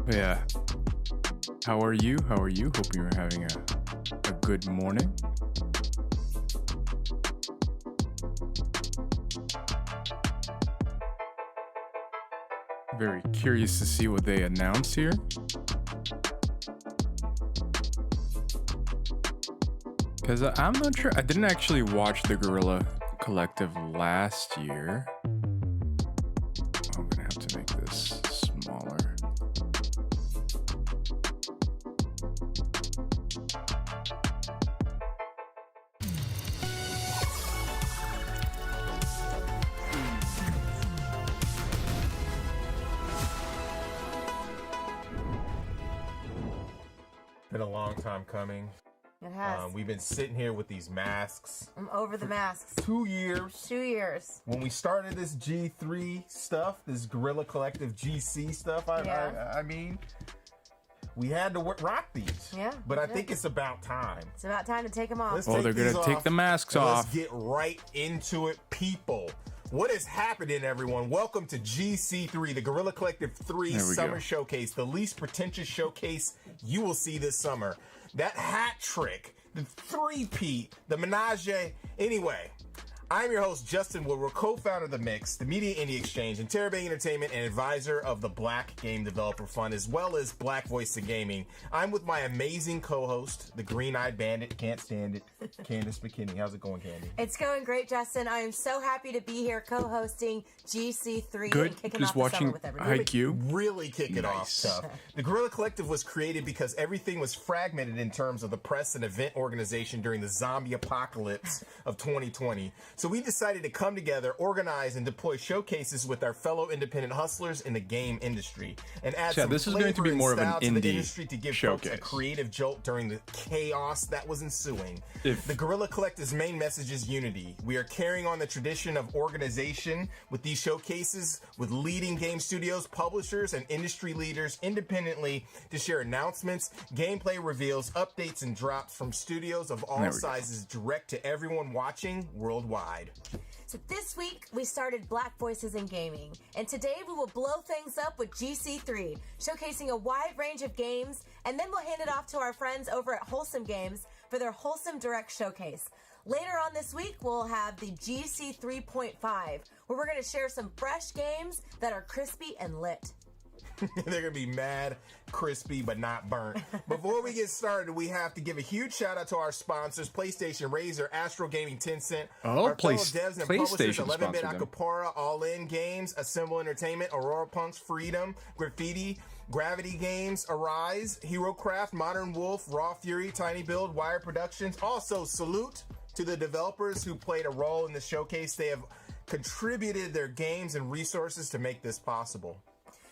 But yeah. How are you? How are you? Hope you're having a good morning. Very curious to see what they announce here. Because I'm not sure. I didn't actually watch the Guerrila Collective last year. I'm gonna have to make this smaller. Been a long time coming. It has. We've been sitting here with these masks. I'm over the masks. 2 years. 2 years. When we started this G3 stuff, this Guerrilla Collective GC stuff, I mean, we had to rock these. Yeah. But I think it's about time. It's about time to take them off. Well, they're going to take the masks off. Let's get right into it, people. What is happening, everyone? Welcome to GC3, the Guerrilla Collective 3 Summer Showcase, the least pretentious showcase you will see this summer. That hat trick, the three-peat, the menage. Anyway, I'm your host, Justin Woodward, co-founder of The Mix, the Media Indie Exchange, and Terra Bay Entertainment, and advisor of the Black Game Developer Fund, as well as Black Voice in Gaming. I'm with my amazing co-host, the Green-Eyed Bandit, can't stand it, Candace McKinney. How's it going, Candy? It's going great, Justin. I am so happy to be here co-hosting GC3 Good. and kicking Just off the summer watching with everybody. IQ. Really kick it off tough. The Guerrilla Collective was created because everything was fragmented in terms of the press and event organization during the zombie apocalypse of 2020. So we decided to come together, organize, and deploy showcases with our fellow independent hustlers in the game industry, and add some this is going to be more of an indie industry to give showcase. folks a creative jolt during the chaos that was ensuing. The Guerrilla Collective's main message is unity. We are carrying on the tradition of organization with these showcases with leading game studios, publishers, and industry leaders independently to share announcements, gameplay reveals, updates, and drops from studios of all sizes direct to everyone watching worldwide. So this week, we started Black Voices in Gaming, and today we will blow things up with GC3, showcasing a wide range of games, and then we'll hand it off to our friends over at Wholesome Games for their Wholesome Direct Showcase. Later on this week, we'll have the GC 3.5, where we're going to share some fresh games that are crispy and lit. They're going to be mad, crispy, but not burnt. Before we get started, we have to give a huge shout out to our sponsors, PlayStation, Razer, Astro Gaming, Tencent, our fellow devs and publishers, 11-Bit Acapara, All In Games, Assemble Entertainment, Aurora Punks, Freedom, Graffiti, Gravity Games, Arise, HeroCraft, Modern Wolf, Raw Fury, Tiny Build, Wire Productions. Also, salute to the developers who played a role in the showcase. They have contributed their games and resources to make this possible.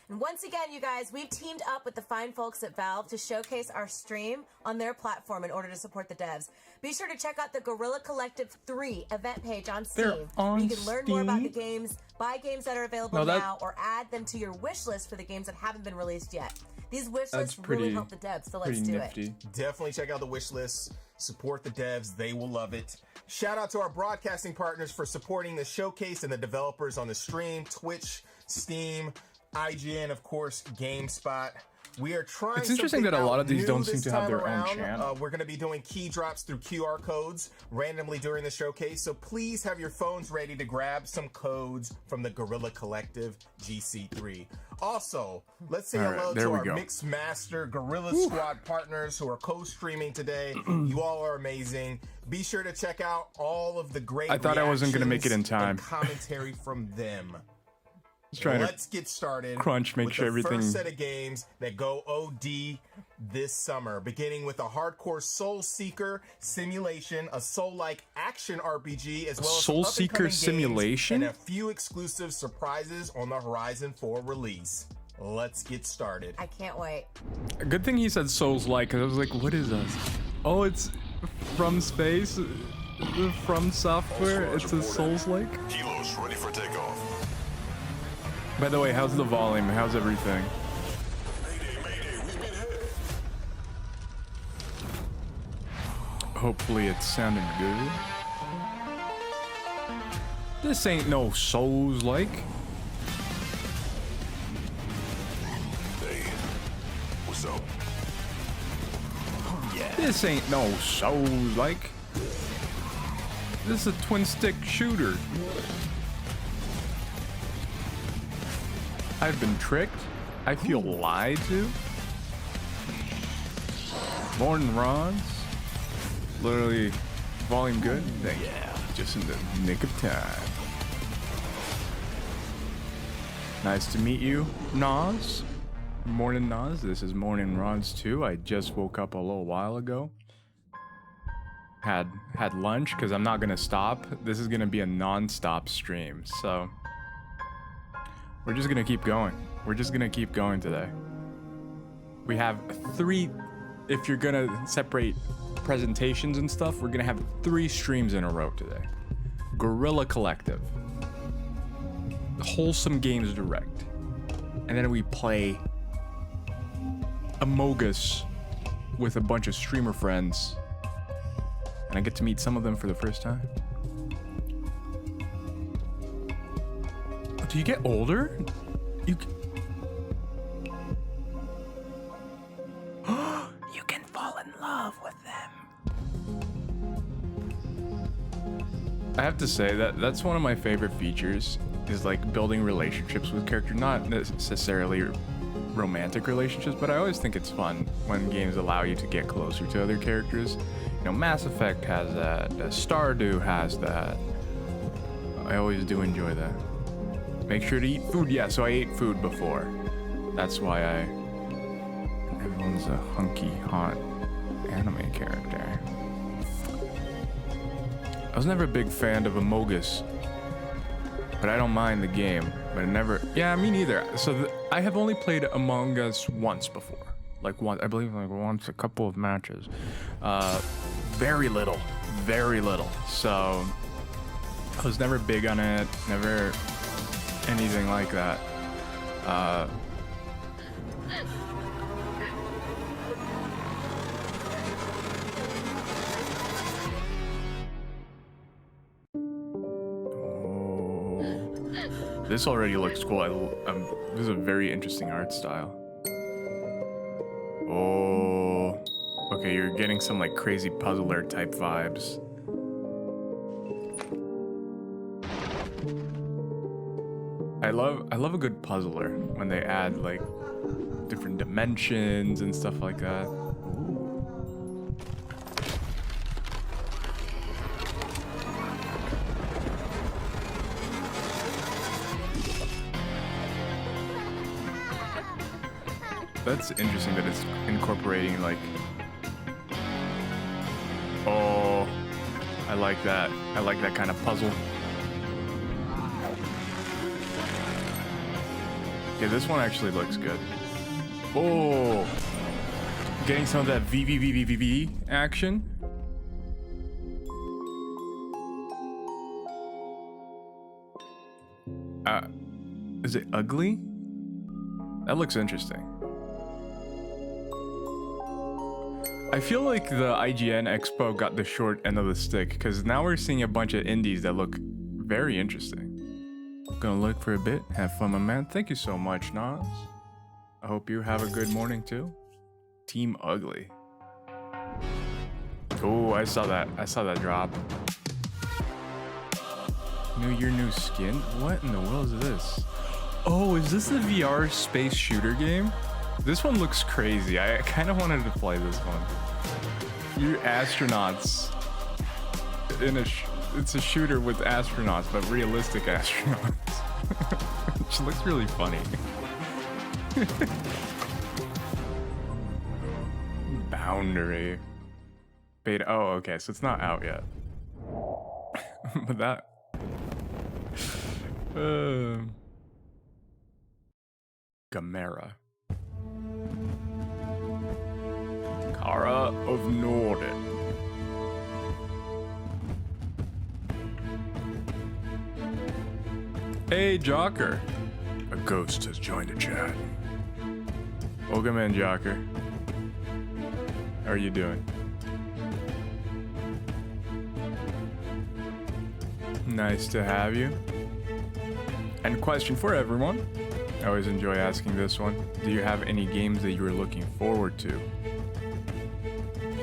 And once again, you guys, we've teamed up with the fine folks at Valve to showcase our stream on their platform in order to support the devs. Be sure to check out the Guerrilla Collective 3 event page on Steam, where you can learn more about the games, buy games that are available now, or add them to your wish list for the games that haven't been released yet. These wish lists really help the devs, so let's do it. Definitely check out the wish lists. Support the devs. They will love it. Shout out to our broadcasting partners for supporting the showcase and the developers on the stream, Twitch, Steam, IGN, of course, GameSpot. We are trying. It's interesting that a lot of these don't seem to have their own channel. We're going to be doing key drops through QR codes randomly during the showcase, so please have your phones ready to grab some codes from the Guerrilla Collective GC3. Also, let's say hello to our Mix Master Guerrilla Squad partners who are co-streaming today. You all are amazing. Be sure to check out all of the great I thought I wasn't going to make it in time. Commentary from them. Let's get started. Make sure everything. First set of games that go OD this summer, beginning with a hardcore Soul Seeker simulation, a Soul-like action RPG, as well as Soul Seeker simulation, and a few exclusive surprises on the horizon for release. Let's get started. I can't wait. A good thing he said Souls-like, because I was like, what is this? Oh, it's from space, from software. It's a Souls-like. Kilos ready for takeoff. By the way, how's the volume? How's everything? Mayday, we've been hit. Hopefully it's sounding good. This ain't no Souls-like. so. This ain't no Souls-like. This is a twin-stick shooter. I've been tricked. I feel lied to. Morning Ron's. Literally, volume good. Yeah, just in the nick of time. Nice to meet you, Nas. Morning, Nas. This is Morning Ron's too. I just woke up a little while ago. Had lunch because I'm not gonna stop. This is gonna be a non-stop stream, so we're just gonna keep going. We're just gonna keep going today. We have 3. If you're gonna separate presentations and stuff, we're gonna have 3 streams in a row today. Guerrila Collective, Wholesome Games Direct, and then we play Among Us with a bunch of streamer friends, and I get to meet some of them for the first time. Do you get older? You can fall in love with them. I have to say that's one of my favorite features, is like building relationships with characters, not necessarily romantic relationships, but I always think it's fun when games allow you to get closer to other characters. You know, Mass Effect has that, Stardew has that. I always do enjoy that. Make sure to eat food. Yeah, so I ate food before. That's why everyone's a hunky, hot anime character. I was never a big fan of Among Us, but I don't mind the game. But yeah, me neither. So I have only played Among Us once before. Like once, I believe like once, a couple of matches. Very little. So I was never big on it, never anything like that. This already looks cool. This is a very interesting art style. Oh, okay, you're getting some like crazy puzzler type vibes. I love a good puzzler when they add like different dimensions and stuff like that. That's interesting that it's incorporating like, oh, I like that. I like that kind of puzzle. Yeah, this one actually looks good. Oh, getting some of that VVVVVV action. Is it ugly? That looks interesting. I feel like the IGN Expo got the short end of the stick, because now we're seeing a bunch of indies that look very interesting. Gonna look for a bit. Have fun, my man. Thank you so much, Nas. I hope you have a good morning too. Team Ugly. Oh, I saw that. I saw that drop. Your new skin? What in the world is this? Oh, is this the VR space shooter game? This one looks crazy. I kind of wanted to play this one. You're astronauts in it's a shooter with astronauts, but realistic astronauts. Which looks really funny. Boundary. Beta. Oh, okay. So it's not out yet. But that. Gamera. Kara of Norden. Hey, Jocker. A ghost has joined the chat. Welcome in, Jocker. How are you doing? Nice to have you. And question for everyone. I always enjoy asking this one. Do you have any games that you are looking forward to?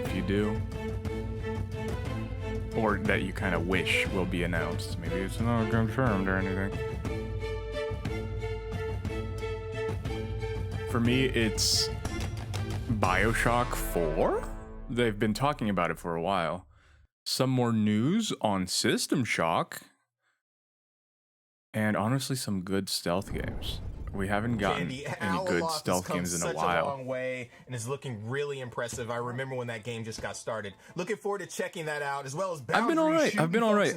If you do, or that you kind of wish will be announced. Maybe it's not confirmed or anything. For me, it's BioShock 4? They've been talking about it for a while. Some more news on System Shock. And honestly, some good stealth games. We haven't gotten any good stealth games in a while. A long way and is looking really impressive. I remember when that game just got started. Looking forward to checking that out, as well as I've been all right. I've been all right.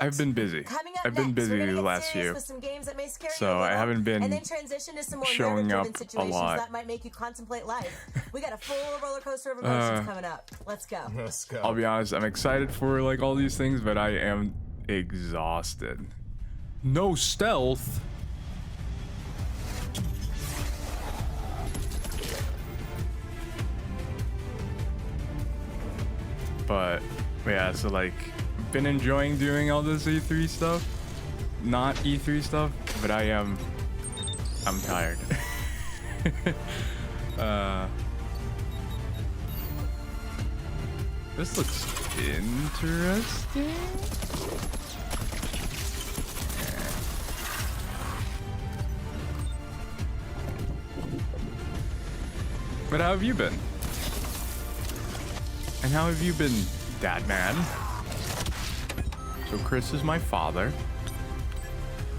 I've been busy. Coming up I've been next, busy we're gonna the get last serious few. with some games that may scare you So a I little, haven't been and then transition to some more showing up nerve-driven a situations lot. that might make you contemplate life. We got a full roller coaster of emotions coming up. Let's go. Let's go. I'll be honest, I'm excited for like all these things, but I am exhausted. No stealth. But yeah, so like been enjoying doing all this E3 stuff. Not E3 stuff, but I'm tired. This looks interesting. But how have you been? And how have you been, Dad Man? So Chris is my father,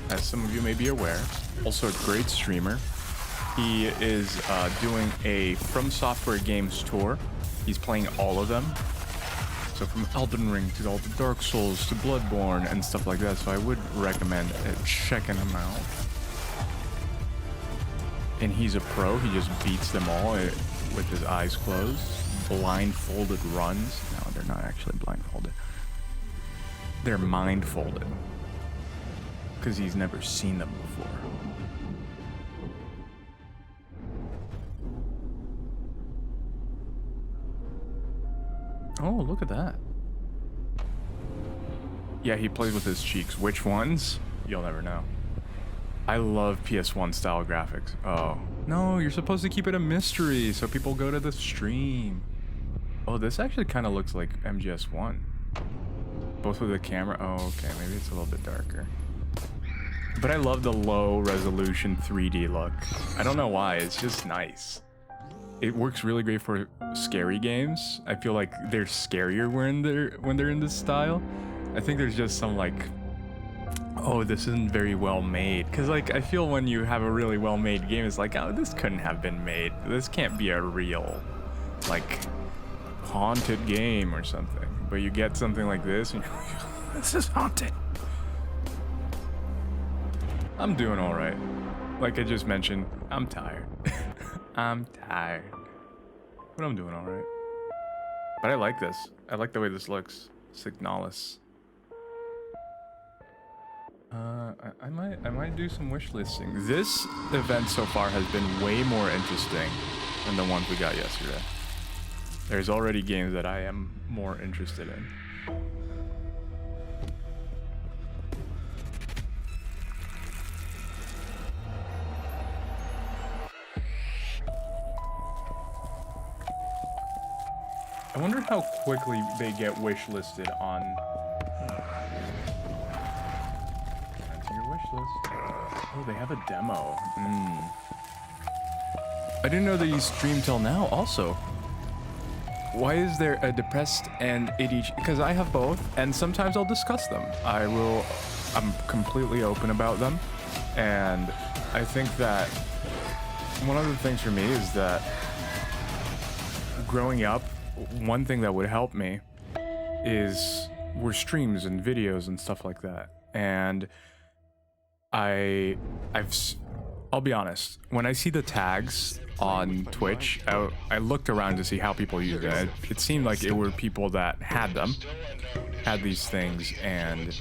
as some of you may be aware. Also a great streamer. He is doing a From Software games tour. He's playing all of them. So from Elden Ring to all the Dark Souls to Bloodborne and stuff like that. So I would recommend checking him out. And he's a pro. He just beats them all with his eyes closed. Blindfolded runs. No, they're not actually blindfolded. They're mindfolded. Because he's never seen them before. Oh, look at that. Yeah, he plays with his cheeks. Which ones? You'll never know. I love PS1 style graphics. Oh. No, you're supposed to keep it a mystery so people go to the stream. Oh, this actually kind of looks like MGS1. Both with the camera. Oh, okay. Maybe it's a little bit darker. But I love the low resolution 3D look. I don't know why. It's just nice. It works really great for scary games. I feel like they're scarier when they're in this style. I think there's just some like, oh, this isn't very well made. Cause like I feel when you have a really well made game, it's like, oh, this couldn't have been made. This can't be a real, like, haunted game or something. But you get something like this, and you're like, this is haunted. I'm doing all right. Like I just mentioned, I'm tired. I'm tired. But I'm doing all right. But I like this. I like the way this looks. Signalis. I might do some wish listing. This event so far has been way more interesting than the ones we got yesterday. There's already games that I am more interested in. I wonder how quickly they get wish listed on. That's your wish list. Oh, they have a demo. I didn't know that you stream till now. Also, why is there a depressed and ADHD? Because I have both, and sometimes I'll discuss them. I'm completely open about them, and I think that one of the things for me is that growing up, one thing that would help me were streams and videos and stuff like that. And I'll be honest, when I see the tags on Twitch, I looked around to see how people use it. It seemed like it were people that had these things, and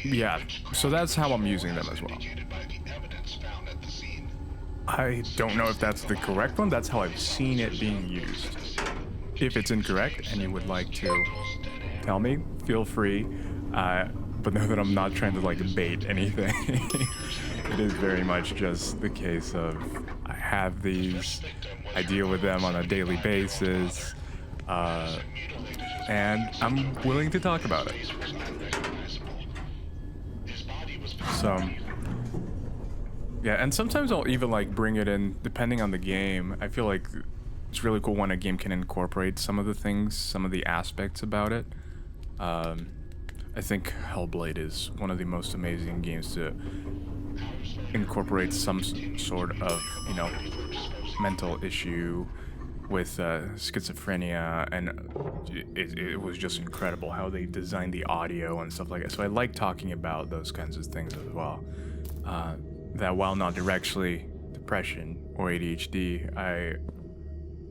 yeah, so that's how I'm using them as well. I don't know if that's the correct one. That's how I've seen it being used. If it's incorrect and you would like to tell me, feel free. But know that I'm not trying to like bait anything. It is very much just the case of I have these, I deal with them on a daily basis, and I'm willing to talk about it. So, yeah, and sometimes I'll even like bring it in depending on the game. I feel like it's really cool when a game can incorporate some of the things, some of the aspects about it. I think Hellblade is one of the most amazing games to incorporate some sort of, you know, mental issue with schizophrenia, and it was just incredible how they designed the audio and stuff like that. So I like talking about those kinds of things as well. That while not directly depression or ADHD,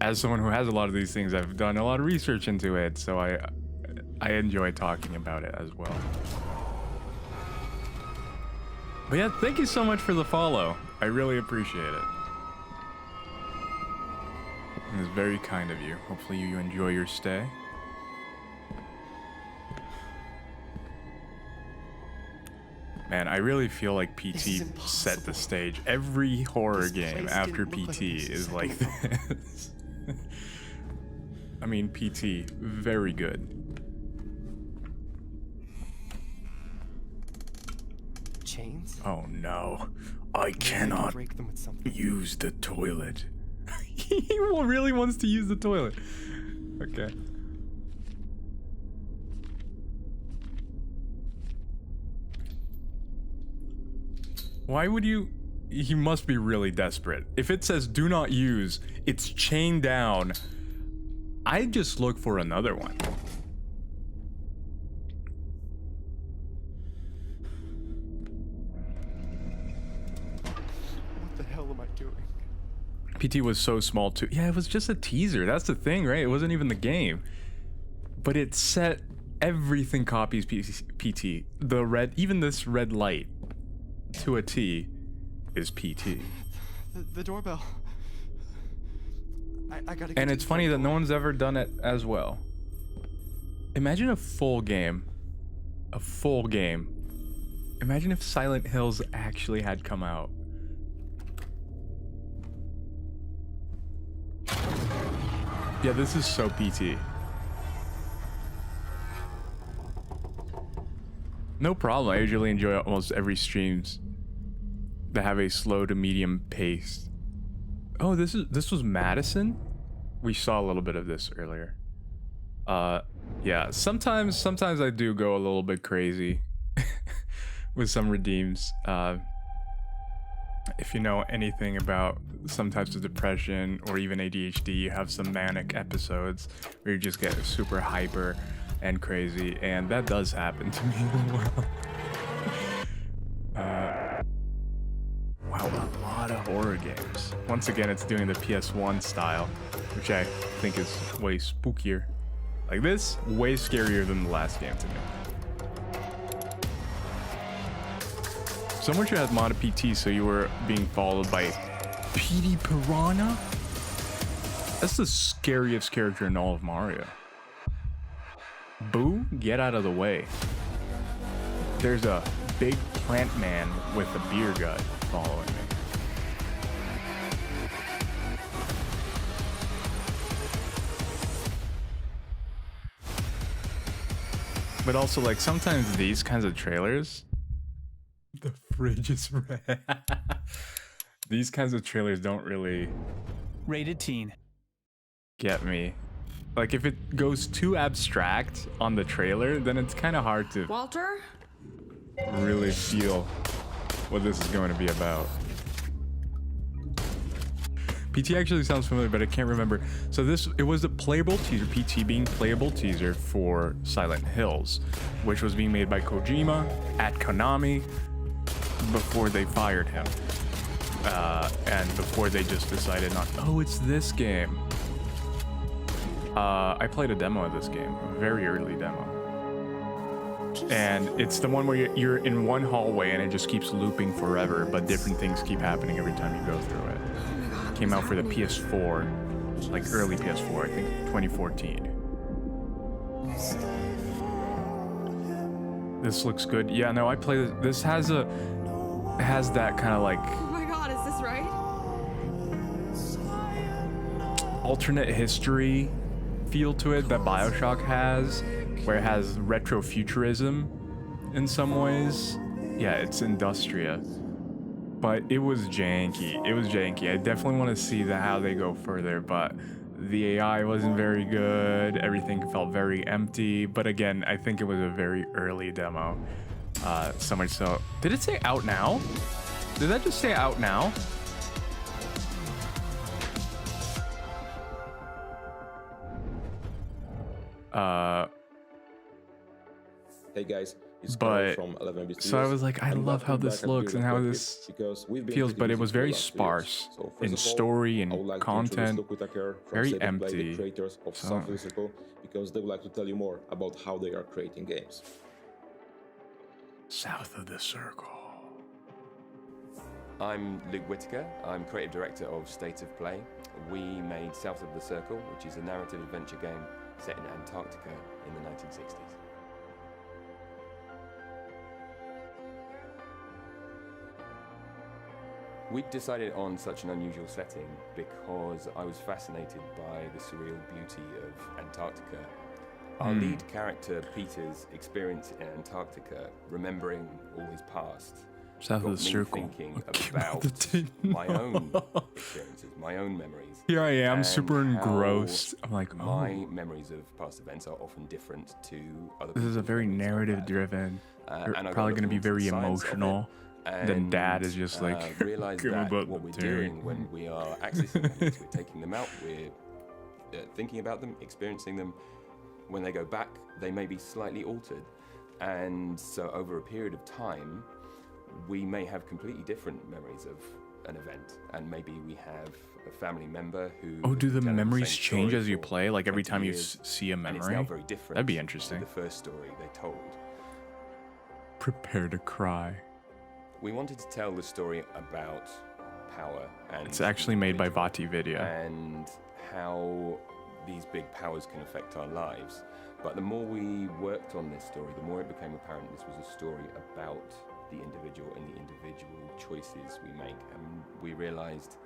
as someone who has a lot of these things, I've done a lot of research into it, so I enjoy talking about it as well. But yeah, thank you so much for the follow. I really appreciate it. It's very kind of you. Hopefully you enjoy your stay. Man, I really feel like PT set the stage. Every horror game after PT is like this. I mean, PT, very good. Chains? Oh no, I cannot use the toilet. He really wants to use the toilet. Okay. Why would you? He must be really desperate. If it says do not use, it's chained down. I'd just look for another one. What the hell am I doing? PT was so small too. Yeah, it was just a teaser. That's the thing, right? It wasn't even the game. But it set everything copies PT. The red, even this red light to a T is PT. The doorbell. I gotta get And to it's the funny front that no door. one's ever done it as well. Imagine a full game. A full game. Imagine if Silent Hills actually had come out. Yeah, this is so PT. No problem. I usually enjoy almost every streams that have a slow to medium pace. Oh, this was Madison? We saw a little bit of this earlier. Yeah, sometimes I do go a little bit crazy with some redeems. If you know anything about some types of depression or even ADHD, you have some manic episodes where you just get super hyper and crazy, and that does happen to me as well. Wow, a lot of horror games. Once again, it's doing the PS1 style, which I think is way spookier. Like this, way scarier than the last game to me. Someone should have modded PT so you were being followed by PD Piranha? That's the scariest character in all of Mario. Boo, get out of the way. There's a big plant man with a beer gut following me. But also, like, sometimes these kinds of trailers... The fridge is red. These kinds of trailers don't really... Rated teen. Get me. Like, if it goes too abstract on the trailer, then it's kind of hard to Walter? really feel what this is going to be about. PT actually sounds familiar, but I can't remember. So it was a playable teaser, PT being playable teaser for Silent Hills, which was being made by Kojima at Konami before they fired him. And before they just decided not, oh, it's this game. I played a demo of this game, a very early demo. And it's the one where you're in one hallway and it just keeps looping forever, but different things keep happening every time you go through it. Came out for the PS4, like early PS4, I think 2014. This looks good. Yeah, no, I play this. This has that kind of like Oh my god, is this right? alternate history feel to it that BioShock has, where it has retrofuturism in some ways. Yeah, it's Industria. But it was janky. It was janky. I definitely want to see how they go further, but the AI wasn't very good. Everything felt very empty. But again, I think it was a very early demo. So much so. Did it say out now? Did that just say out now? Hey guys, it's But from 11 so I was like, I love how this looks and how this feels, but it was very sparse in story and content, very empty. So, because they would like to tell you more about how they are creating games. South of the Circle. I'm Luke Whitaker. I'm creative director of State of Play. We made South of the Circle, which is a narrative adventure game set in Antarctica in the 1960s. We decided on such an unusual setting because I was fascinated by the surreal beauty of Antarctica. Our lead character, Peter's experience in Antarctica, remembering all his past, South got of the me Circle. thinking Okay, about the tin. my own experiences, my own memories. Here I am, and super how engrossed. I'm like, my oh, memories of past events are often different to other this is a people's very memories of narrative that. driven. And I got Probably going to looking be into the very science of it, emotional. Then Dad is and, just like, realize "Give that about what the we're tank." doing when we are accessing memories, we're taking them out, we're thinking about them, experiencing them. When they go back, they may be slightly altered, and so over a period of time, we may have completely different memories of an event, and maybe we have a family member who. Oh, do the has been telling memories same change story as you for play? Like every 20 time you years, see a and it's memory? now very different. That'd be to interesting. the first story they told. Prepare to cry. We wanted to tell the story about power and It's actually made by individual Vati Video. and how these big powers can affect our lives. But the more we worked on this story, the more it became apparent this was a story about the individual and the individual choices we make. And we realized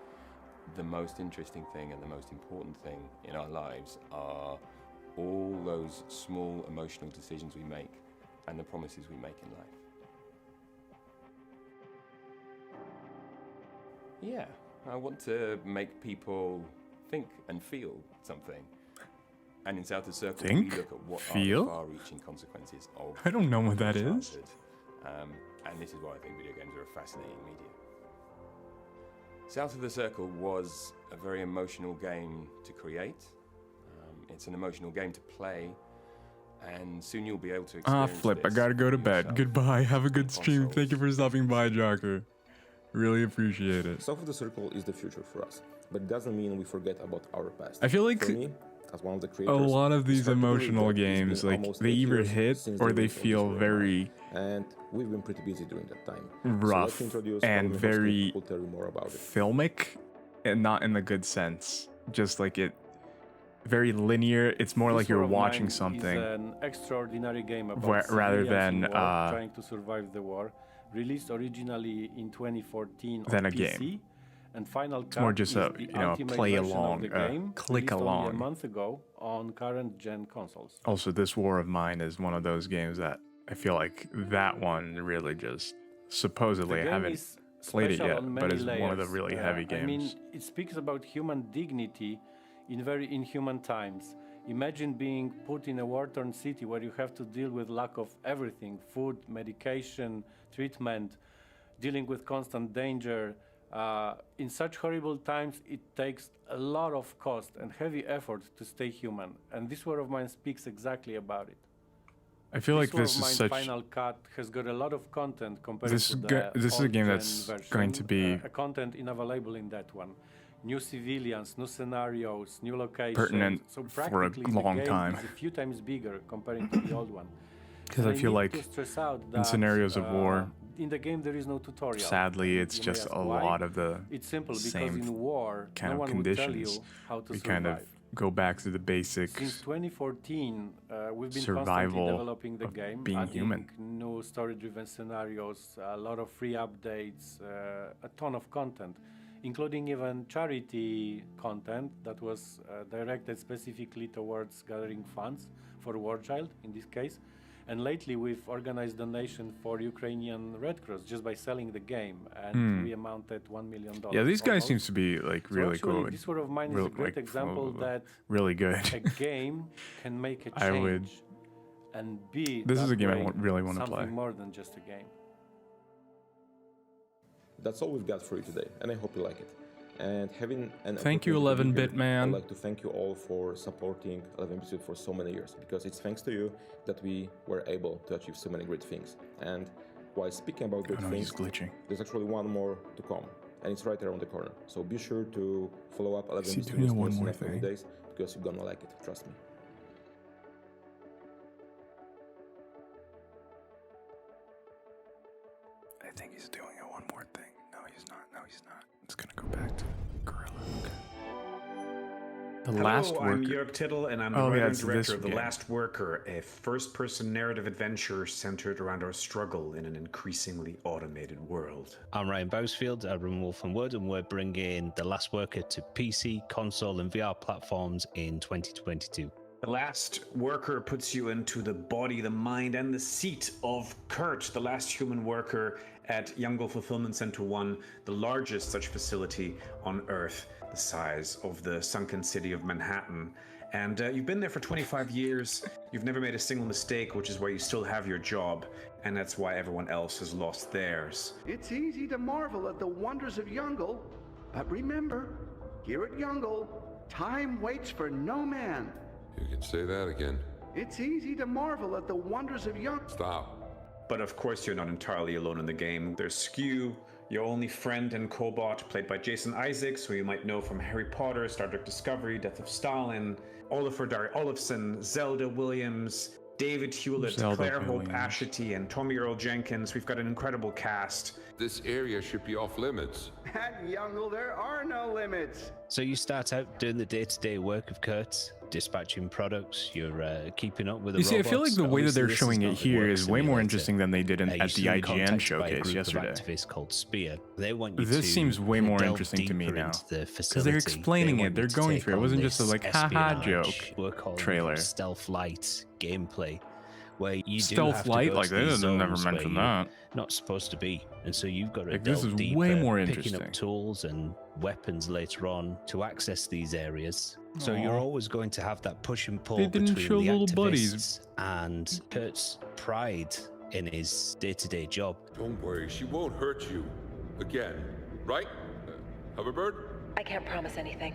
the most interesting thing and the most important thing in our lives are all those small emotional decisions we make and the promises we make in life. Yeah, I want to make people think and feel something. And in South of the Circle, Think? we look at what Feel? are the far-reaching consequences of I don't know what that is. childhood. And this is why I think video games are a fascinating medium. South of the Circle was a very emotional game to create. It's an emotional game to play, and soon you'll be able to experience Flip, I this gotta go to for bed. yourself. Goodbye. Have a good stream. Consoles. Thank you for stopping by, Jocker. Really appreciate it. South of the Circle is the future for us, but it doesn't mean we forget about our past. I feel like for me, as one of the a creators, lot of these it's hard to believe emotional that it's been games, like, almost they 8 either years hit since or the they release of this feel game. very And we've been pretty busy during that time. rough so let's introduce and Colin Hoskin, very who'll tell you more about it. filmic, and not in the good sense. Just like it, very linear. It's more like This War you're of watching Mine something. Is an extraordinary game about rather civilians than, in war trying to survive the war. Released originally in 2014 than on a PC, game. And Final Cut more just is a, the you know, ultimate play version of along, the game, click released only along. a month ago on current gen consoles. Also, this War of Mine is one of those games that I feel like that one really just supposedly I The game haven't is played it special yet, on but many it's one of the layers. really heavy I mean, games. it speaks about human dignity in very inhuman times. Imagine being put in a war-torn city where you have to deal with lack of everything: food, medication, treatment, dealing with constant danger. In such horrible times, it takes a lot of cost and heavy effort to stay human. And this War of Mine speaks exactly about it. I feel like War this of is Mine such. Final Cut has got a lot of content compared This to is the this is a game old-gen that's version. going to be Content unavailable in that one. New civilians, new scenarios, new locations. pertinent so for a practically the long game time. is a few times bigger comparing to the old one. Because And I feel need like to stress out in that, scenarios of war, in the game there is no tutorial. sadly, it's You may just ask a why. lot of the It's simple because same in war kind no of one would tell you conditions. how to We survive. kind of go back to the basics. Since 2014, we've been Survival constantly developing the of game, being adding human. new story-driven scenarios, a lot of free updates, a ton of content, including even charity content that was directed specifically towards gathering funds for War Child, in this case. And lately, we've organized donation for Ukrainian Red Cross just by selling the game, and we amounted $1 million. Yeah, these guys almost. seems to be like So really actually, cool. this War of Mine is a great example that really good. a game can make a change I would- and be This is that a game I way really want to something play. more than just a game. That's all we've got for you today, and I hope you like it. And having an Thank you, opportunity to be 11-bit here, man. I'd like to thank you all for supporting 11-bit for so many years, because it's thanks to you that we were able to achieve so many great things. And while speaking about great Oh no, things, he's glitching. there's actually one more to come, and it's right around the corner. So be sure to follow up 11 Is he Bits doing News one in more the coming thing? days, because you're gonna like it, trust me. I think he's doing a one more thing. No, he's not. No, he's not. It's gonna go back to Guerrilla. Okay. The Last Worker. I'm Jörg Tittle, and I'm the Oh, yeah, writer and it's this director of The game. Last Worker, a first-person narrative adventure centered around our struggle in an increasingly automated world. I'm Ryan Bousfield, I run Wolf and Wood, and we're bringing The Last Worker to PC, console, and VR platforms in 2022. The Last Worker puts you into the body, the mind, and the seat of Kurt, the last human worker at Young Fulfillment Center 1, the largest such facility on Earth, the size of the sunken city of Manhattan. And you've been there for 25 years. You've never made a single mistake, which is why you still have your job. And that's why everyone else has lost theirs. It's easy to marvel at the wonders of Youngle, but remember, here at Youngle, time waits for no man. You can say that again. It's easy to marvel at the wonders of Youngle. Stop. But of course, you're not entirely alone in the game. There's Skew, your only friend and cobot, played by Jason Isaacs, who you might know from Harry Potter, Star Trek Discovery, Death of Stalin, Olafur Dari Olafsson, Zelda Williams, David Hewlett, Zelda Claire Hope Williams. Ashity, and Tommy Earl Jenkins. We've got an incredible cast. This area should be off limits. At Youngle, there are no limits. So you start out doing the day-to-day work of Kurt, dispatching products, you're keeping up with the You see, I feel like robots. the way that Obviously, they're this showing not it the here work is way more simulator. interesting than they did You're at the soon IGN contacted by a showcase group yesterday. Of activists called Spear. They want you This to seems way more delve interesting to me deeper now. into the Because facility. they're explaining They it, want they're you to going take through it. It on wasn't just a this like haha espionage, joke we're calling it trailer. stealth light gameplay, where you do Stealth have to light? go Like, to they these didn't never zones where mention you're that. not supposed to be, and so you've got to Like, this delve is deeper, way more picking interesting. up tools and weapons later on to access these areas. So Aw. you're always going to have that push and pull They didn't between show the little activists buddies. and Kurt's pride in his day-to-day job. Don't worry, she won't hurt you. Again, right? Hoverbird? I can't promise anything.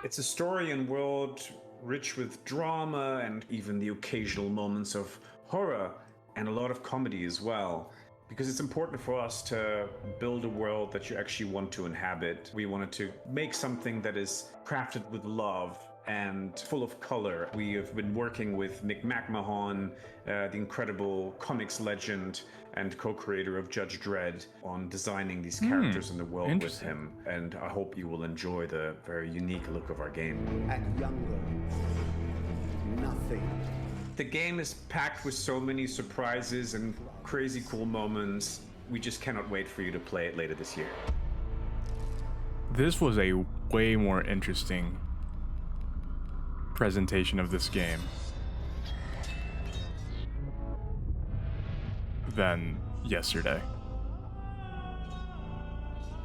It's a story and world rich with drama and even the occasional moments of horror and a lot of comedy as well. Because it's important for us to build a world that you actually want to inhabit. We wanted to make something that is crafted with love and full of color. We have been working with Nick McMahon, the incredible comics legend and co-creator of Judge Dredd, on designing these characters in the world with interesting. him. And I hope you will enjoy the very unique look of our game. At Youngle, nothing. The game is packed with so many surprises and crazy cool moments. We just cannot wait for you to play it later this year. This was a way more interesting presentation of this game than yesterday.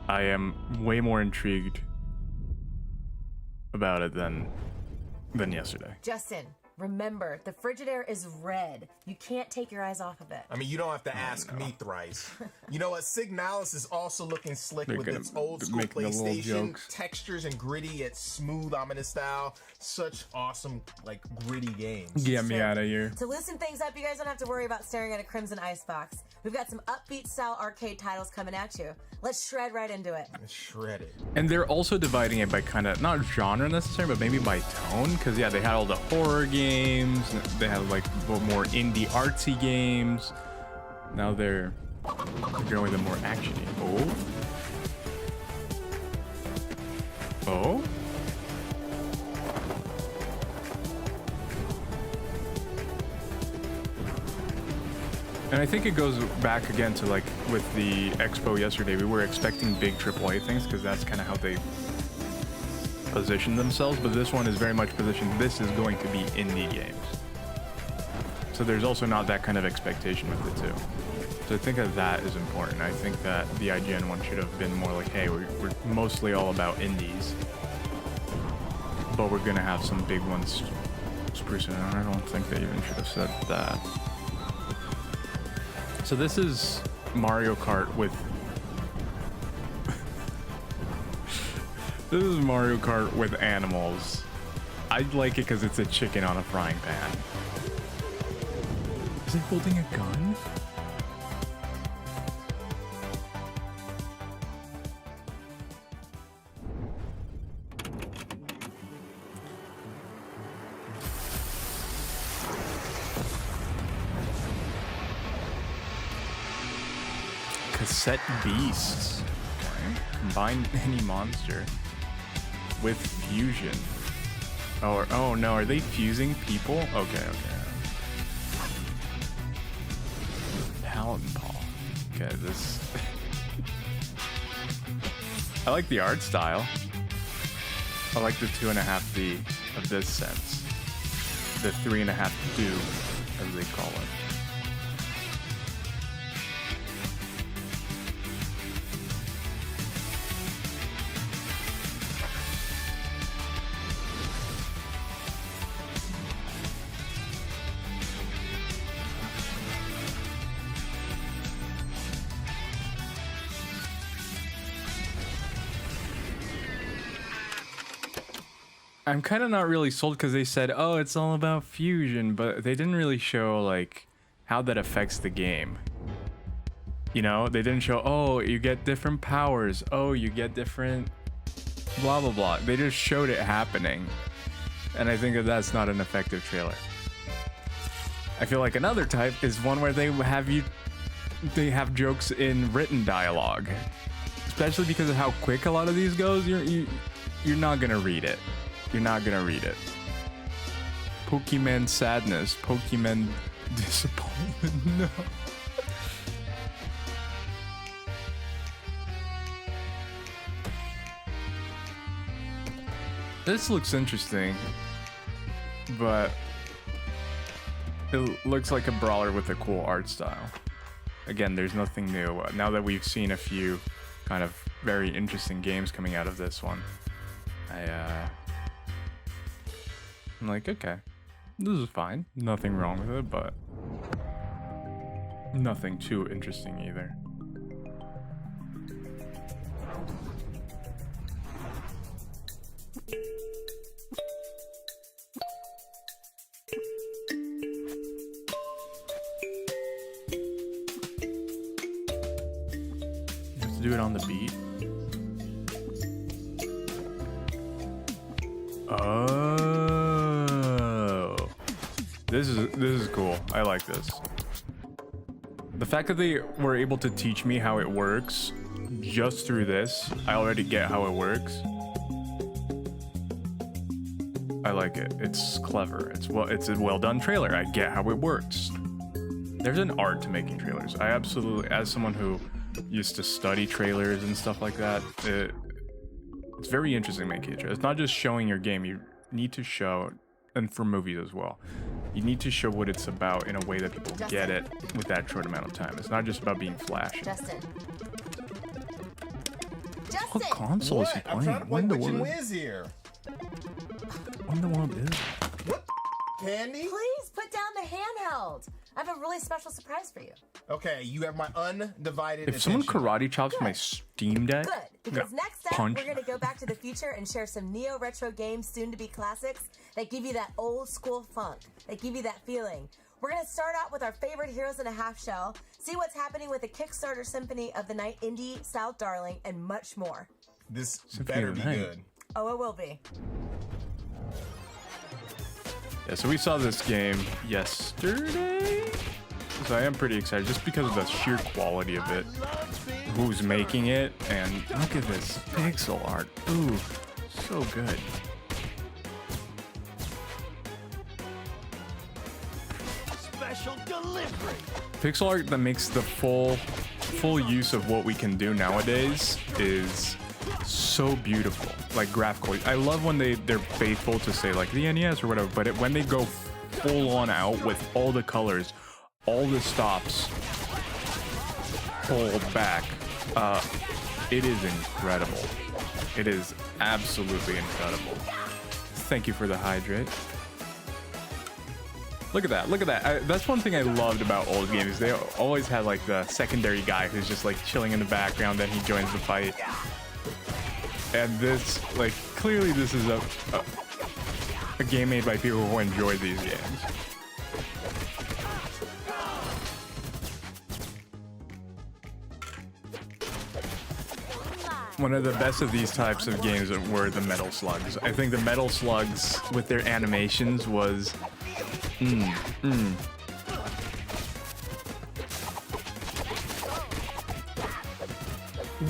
I am way more intrigued about it than yesterday. Justin, remember, the Frigidaire is red. You can't take your eyes off of it. I mean, you don't have to ask me thrice. You know what? Signalis is also looking slick They're with gonna its old be school making the little PlayStation jokes. textures and gritty, yet smooth, ominous style. Such awesome, like, gritty games. Get me out of here. To loosen things up, you guys don't have to worry about staring at a crimson icebox. We've got some upbeat style arcade titles coming at you. Let's shred right into it. Shredded. And they're also dividing it by kind of, not genre necessarily, but maybe by tone. Because, yeah, they had all the horror games. They had, like, more indie artsy games. Now they're going with a more action-y. Oh? Oh? And I think it goes back again to like with the expo yesterday, we were expecting big AAA things because that's kind of how they position themselves, but this one is very much positioned, this is going to be indie games. So there's also not that kind of expectation with it too. So I think that is important. I think that the IGN one should have been more like, hey, we're mostly all about indies, but we're gonna have some big ones sprucing it on. I don't think they even should have said that. So this is Mario Kart with... This is Mario Kart with animals. I like it because it's a chicken on a frying pan. Is it holding a gun? Cassette beasts. Okay. Combine any monster with fusion. Oh no, are they fusing people? Okay. Paladin Paul. Okay, this. I like the art style. I like the 2.5D of this sense. The 3.5D, as they call it. I'm kind of not really sold because they said, oh, it's all about fusion, but they didn't really show like how that affects the game. You know, they didn't show, oh, you get different powers. Oh, you get different blah, blah, blah. They just showed it happening. And I think that that's not an effective trailer. I feel like another type is one where they have jokes in written dialogue, especially because of how quick a lot of these goes. You're not going to read it. You're not gonna read it. Pokemon sadness, Pokemon disappointment. No. This looks interesting, but it looks like a brawler with a cool art style. Again, there's nothing new. Now that we've seen a few kind of very interesting games coming out of this one, I'm like, okay, this is fine. Nothing wrong with it, but nothing too interesting either. You have to do it on the beat. This is cool. I like this. The fact that they were able to teach me how it works just through this, I already get how it works. I like it. It's clever. It's a well done trailer. I get how it works. There's an art to making trailers. I absolutely, as someone who used to study trailers and stuff like that, it's very interesting making a trailer. It's not just showing your game. You need to show, and for movies as well, you need to show what it's about in a way that people get it with that short amount of time. It's not just about being flashy. Justin. What console is he playing? I'm trying to play Witch and Wiz here. What in the world is? What? Candy? Please put down the handheld. I have a really special surprise for you. Okay, you have my undivided If someone attention. karate chops my Steam Deck, Good, because next up, punch. we're going to go back to the future and share some neo-retro games, soon-to-be classics, that give you that old-school funk, that give you that feeling. We're going to start out with our favorite Heroes in a Half Shell, see what's happening with the Kickstarter Symphony of the Night indie South Darling, and much more. This Symphony better of be the Night. good. Oh, it will be. Yeah, so we saw this game yesterday. So I am pretty excited just because of the sheer quality of it. Who's making it, and look at this pixel art. Ooh, so good. Special delivery. Pixel art that makes the full use of what we can do nowadays is so beautiful. Like graphically, I love when they're faithful to say like the NES or whatever, but when they go full on out with all the colors, all the stops, pulled back, it is incredible. It is absolutely incredible. Thank you for the hydrate. Look at that, look at that. That's one thing I loved about old games. They always had like the secondary guy who's just like chilling in the background, then he joins the fight. And this, like, clearly this is a game made by people who enjoy these games. One of the best of these types of games were the Metal Slugs. I think the Metal Slugs with their animations was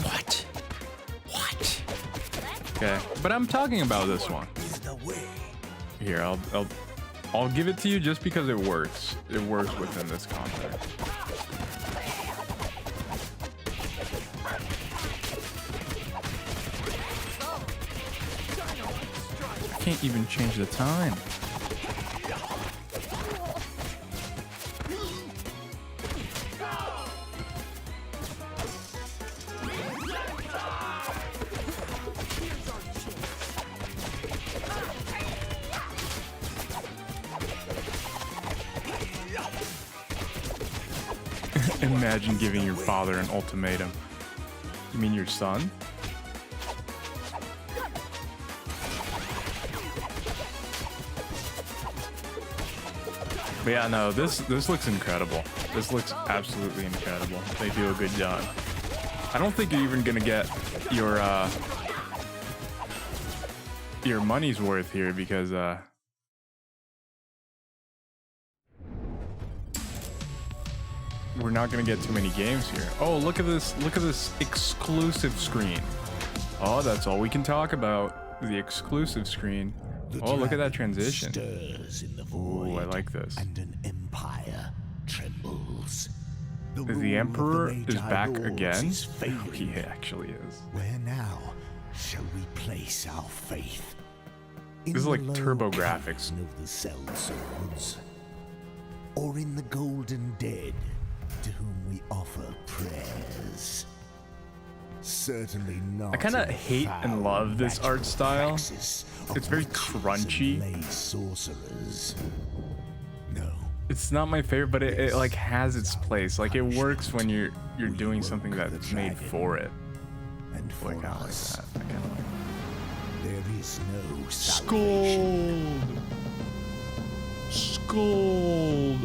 What? Okay, but I'm talking about this one. Here, I'll give it to you just because it works. It works within this context. I can't even change the time. Imagine giving your father an ultimatum. You mean your son? But yeah, no, this looks incredible. This looks absolutely incredible. They do a good job. I don't think you're even gonna get your money's worth here because we're not gonna get too many games here. Oh, look at this exclusive screen. Oh, that's all we can talk about. The exclusive screen. Oh, look at that transition. Ooh, I like this. And an empire trembles. The Emperor is back again. Oh, he actually is. Where now shall we place our faith? This is like turbo graphics. Of the sellswords, or in the golden dead, to whom we offer prayers. Certainly not. I kind of hate and love this art style. It's very crunchy. Sorcerers. No. It's not my favorite, but it like has its place. Like it works when you're doing something that's made for it. And for like, us, I kind of like that. there is no Scold. Scold.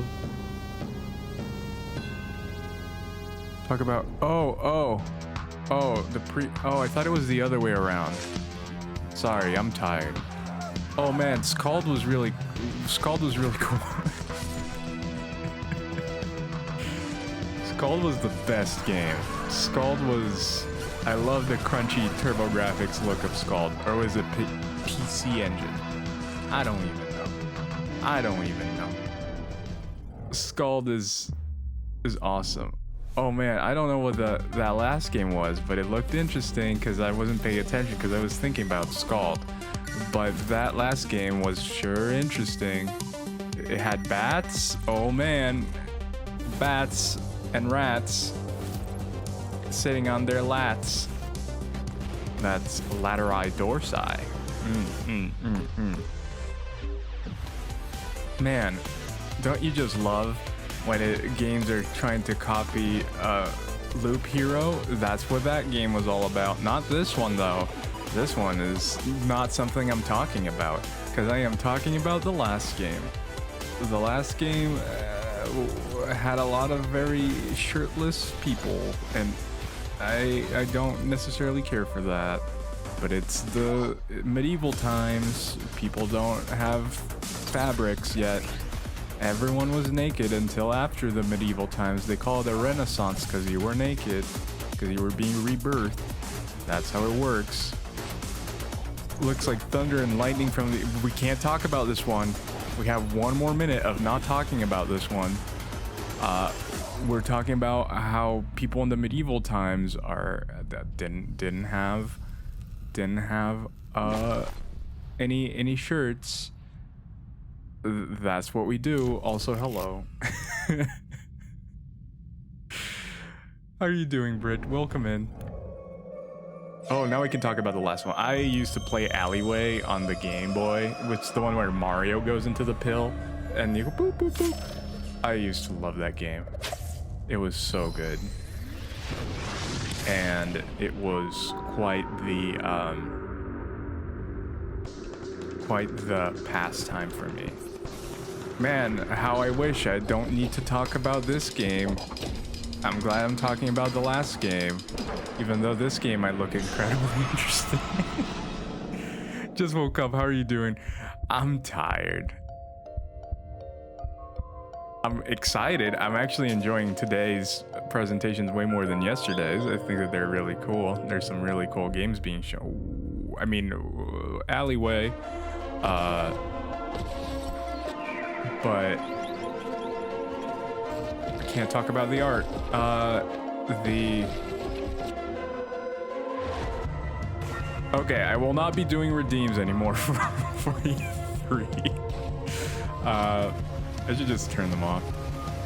Talk about oh, I thought it was the other way around. Sorry, I'm tired. Oh man, Scald was really cool. Scald was the best game. Scald was, I love the crunchy turbo graphics look of Scald. Or was it PC Engine? I don't even know. Scald is awesome. Oh man, I don't know what that last game was, but it looked interesting because I wasn't paying attention because I was thinking about Scald. But that last game was sure interesting. It had bats. Oh man, bats and rats sitting on their lats. That's lateri dorsi. Man, don't you just love when games are trying to copy Loop Hero? That's what that game was all about. Not this one though. This one is not something I'm talking about because I am talking about the last game. The last game had a lot of very shirtless people, and I don't necessarily care for that. But it's the medieval times. People don't have fabrics yet. Everyone was naked until after the medieval times. They call it a Renaissance because you were naked, because you were being rebirthed. That's how it works. Looks like thunder and lightning from the... We can't talk about this one. We have one more minute of not talking about this one. we're talking about how people in the medieval times are that didn't have any shirts. That's what we do. Also, hello. How are you doing, Britt? Welcome in. Oh, now we can talk about the last one. I used to play Alleyway on the Game Boy, which is the one where Mario goes into the pill and you go boop, boop, boop. I used to love that game. It was so good. And it was quite the pastime for me. Man, how I wish I don't need to talk about this game. I'm glad I'm talking about the last game, even though this game might look incredibly interesting. Just woke up. How are you doing? I'm tired. I'm excited. I'm actually enjoying today's presentations way more than yesterday's. I think that they're really cool. There's some really cool games being shown. I mean, Alleyway. But I can't talk about the art. Okay, I will not be doing redeems anymore for E3. I should just turn them off.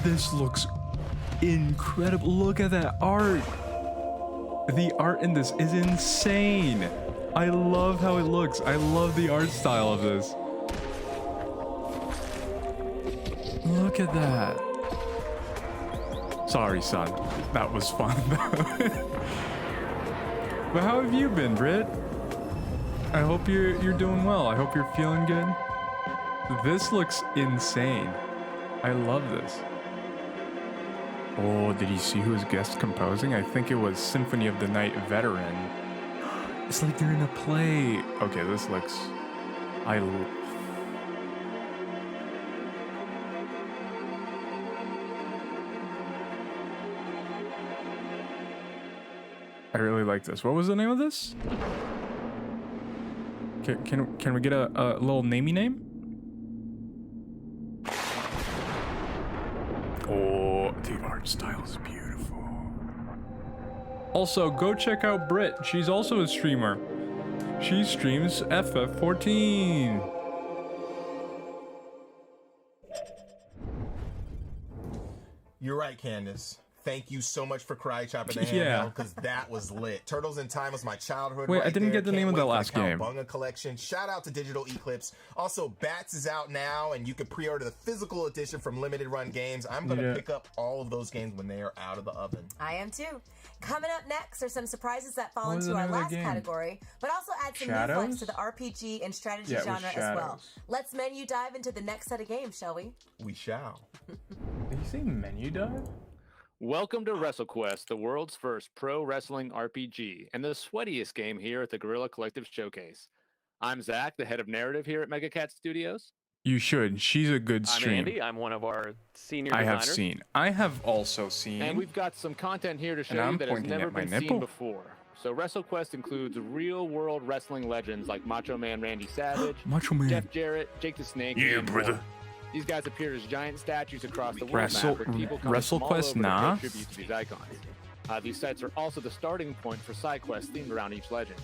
This looks incredible. Look at that art. The art in this is insane. I love how it looks. I love the art style of this. Look at that. Sorry, son. That was fun. But how have you been, Britt? I hope you're doing well. I hope you're feeling good. This looks insane. I love this. Oh, did you see who's guest composing? I think it was Symphony of the Night veteran. It's like they're in a play. Okay, this looks... I really like this. What was the name of this? Can we get a little namey name? Oh, the art style is beautiful. Also, go check out Britt. She's also a streamer. She streams FF14. You're right, Candace. Thank you so much for Cry Chopping the handheld, because that was lit. Turtles in Time was my childhood. Wait, right I didn't there. get the Can't name of wait that for last the game. Cowabunga collection. Shout out to Digital Eclipse. Also, Bats is out now, and you can pre-order the physical edition from Limited Run Games. I'm going to pick up all of those games when they are out of the oven. I am too. Coming up next are some surprises that fall into our last category, but also add some new flex to the RPG and strategy genre as well. Let's menu dive into the next set of games, shall we? We shall. Did you say menu dive? Welcome to WrestleQuest, the world's first pro wrestling RPG, and the sweatiest game here at the Guerrilla Collective Showcase. I'm Zach, the head of narrative here at MegaCat Studios. You should. She's a good stream. I'm Andy. I'm one of our senior I designers. have seen. I have also seen. And we've got some content here to show you that has never been seen before. So WrestleQuest includes real-world wrestling legends like Macho Man Randy Savage, Macho Man. Jeff Jarrett, Jake the Snake, Yeah, brother. More. These guys appear as giant statues across the world map where people come from all WrestleQuest, over nah. to pay tribute to these icons. These sites are also the starting point for side quests themed around each legend.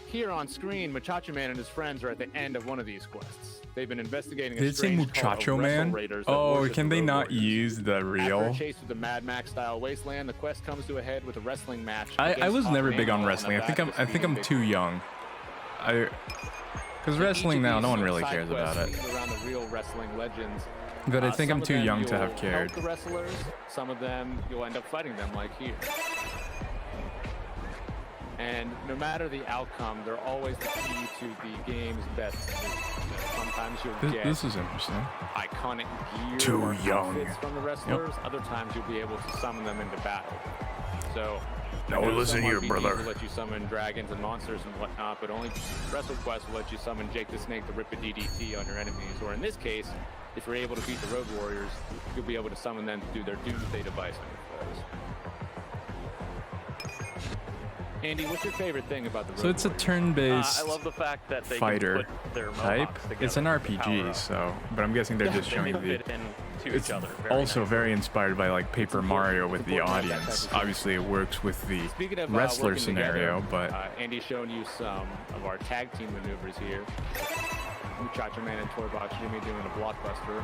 Here on screen, Machacho Man and his friends are at the end of one of these quests. They've been investigating Did a it say strange cult Muchacho of Man? Raiders that Oh, worship can the they Road not Warriors. use the After real? a chase through the Mad Max-style wasteland, the quest comes to a head with a wrestling match. I was against never Hawk big on Man wrestling. on I the think back I'm of the speeding too young. Because wrestling now, no one really cares about it. Around the real wrestling legends. But I think Some I'm of too them young to you'll have cared. help the wrestlers. Some of them you'll end up fighting them, like here. And no matter the outcome, they're always the key to the game's best. Sometimes you'll get This is interesting. iconic gear Too or young. outfits from the wrestlers. Other times you'll be able to summon them into battle. So Now listen some here, RPGs brother. will let you summon dragons and monsters and whatnot, but only WrestleQuest will let you summon Jake the Snake to rip a DDT on your enemies. Or in this case, if you're able to beat the Road Warriors, you'll be able to summon them to do their Doomsday device on your foes. Andy, what's your favorite thing about the So it's a turn-based I love the fact that they fighter can put their type. mohawks together It's an to power RPG, up. so, but I'm guessing they're just They showing the. fit into It's each other. also very inspired by like Paper Mario with the audience. Obviously, it works with the Speaking of wrestler working scenario, together, but Andy's showing you some of our tag team maneuvers here. Muchacho Man and Toybox Jimmy doing a blockbuster.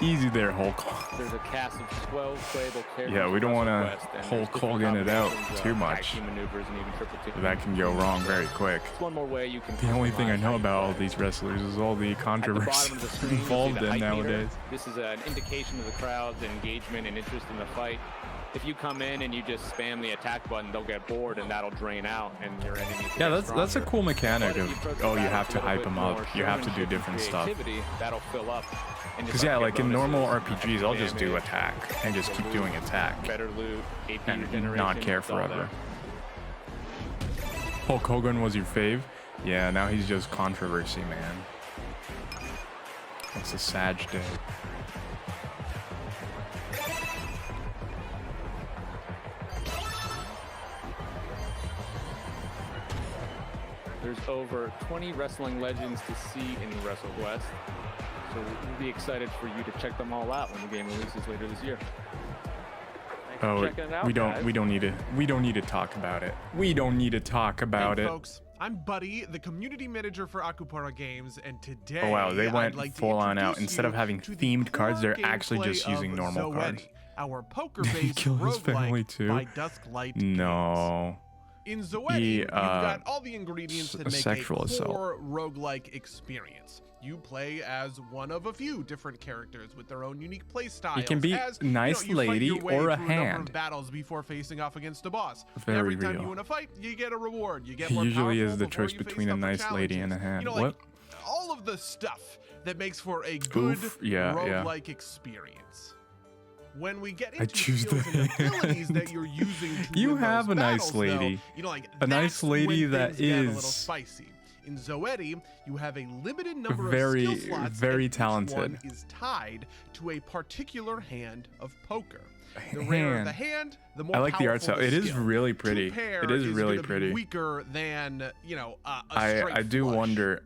easy there, Hulk. There's a cast of 12 playable characters. Yeah, we don't want to Hulk Hogan it out too Tag much. team maneuvers and even triple team. That can go wrong very quick. It's one more way you can. The only thing I customize know how you about all play. these wrestlers is all the At the controversy bottom of the screen, you see involved the in height meter. nowadays. This is an indication of the crowd's engagement and interest in the fight. If you come in and you just spam the attack button, they'll get bored and that'll drain out, and your enemies will Yeah, get that's a stronger. cool mechanic But if of, you approach the oh, you battle have with to a little hype bit them more up. You have to do showmanship and different stuff. creativity, that'll fill up. And Because just yeah, like in normal bonuses, RPGs, I'll just do damage, attack and just keep doing attack better loot, AP and regeneration, not care it's all forever. there. Hulk Hogan was your fave? Yeah, now he's just controversy, man. It's a sad day. There's over 20 wrestling legends to see in WrestleQuest, so we'll be excited for you to check them all out when the game releases later this year. Oh, checking it out, we guys. don't need to talk about it. We don't need to talk about hey, it. folks. I'm Buddy, the community manager for Akupara Games, and today Oh wow, they I'd went like to full on out. introduce Instead of you having to the themed cards, core they're actually gameplay just using of normal Zoetti, cards. our Did he poker-based kill his family roguelike too? by Dusklight. No. In Zoetti, He, you've got all the ingredients to make sexual a assault. core roguelike experience. You play as one of a few different characters with their own unique play styles. You can be as, nice you fight lady your way or a through number hand. of battles before facing off against a boss. Very Every time real. you win a fight, you get a reward. You get He more usually is powerful the before choice you face between a tougher nice lady and a challenges. hand. You know, like, What? all of the stuff that makes for a good Oof, yeah, yeah. roguelike experience. When we get I into choose skills the and abilities that you're using to You win have those a nice battles, lady. though, you know, like, A nice that's lady when that things get a little is spicy. In Zoetti, you have a limited number very, of skill slots, very and each talented. one is tied to a particular hand of poker. The rarer the hand, the more I like the art powerful style. the It is skill. really pretty. Two-pair It is really gonna be pretty. weaker than, you know, a straight I do flush. wonder.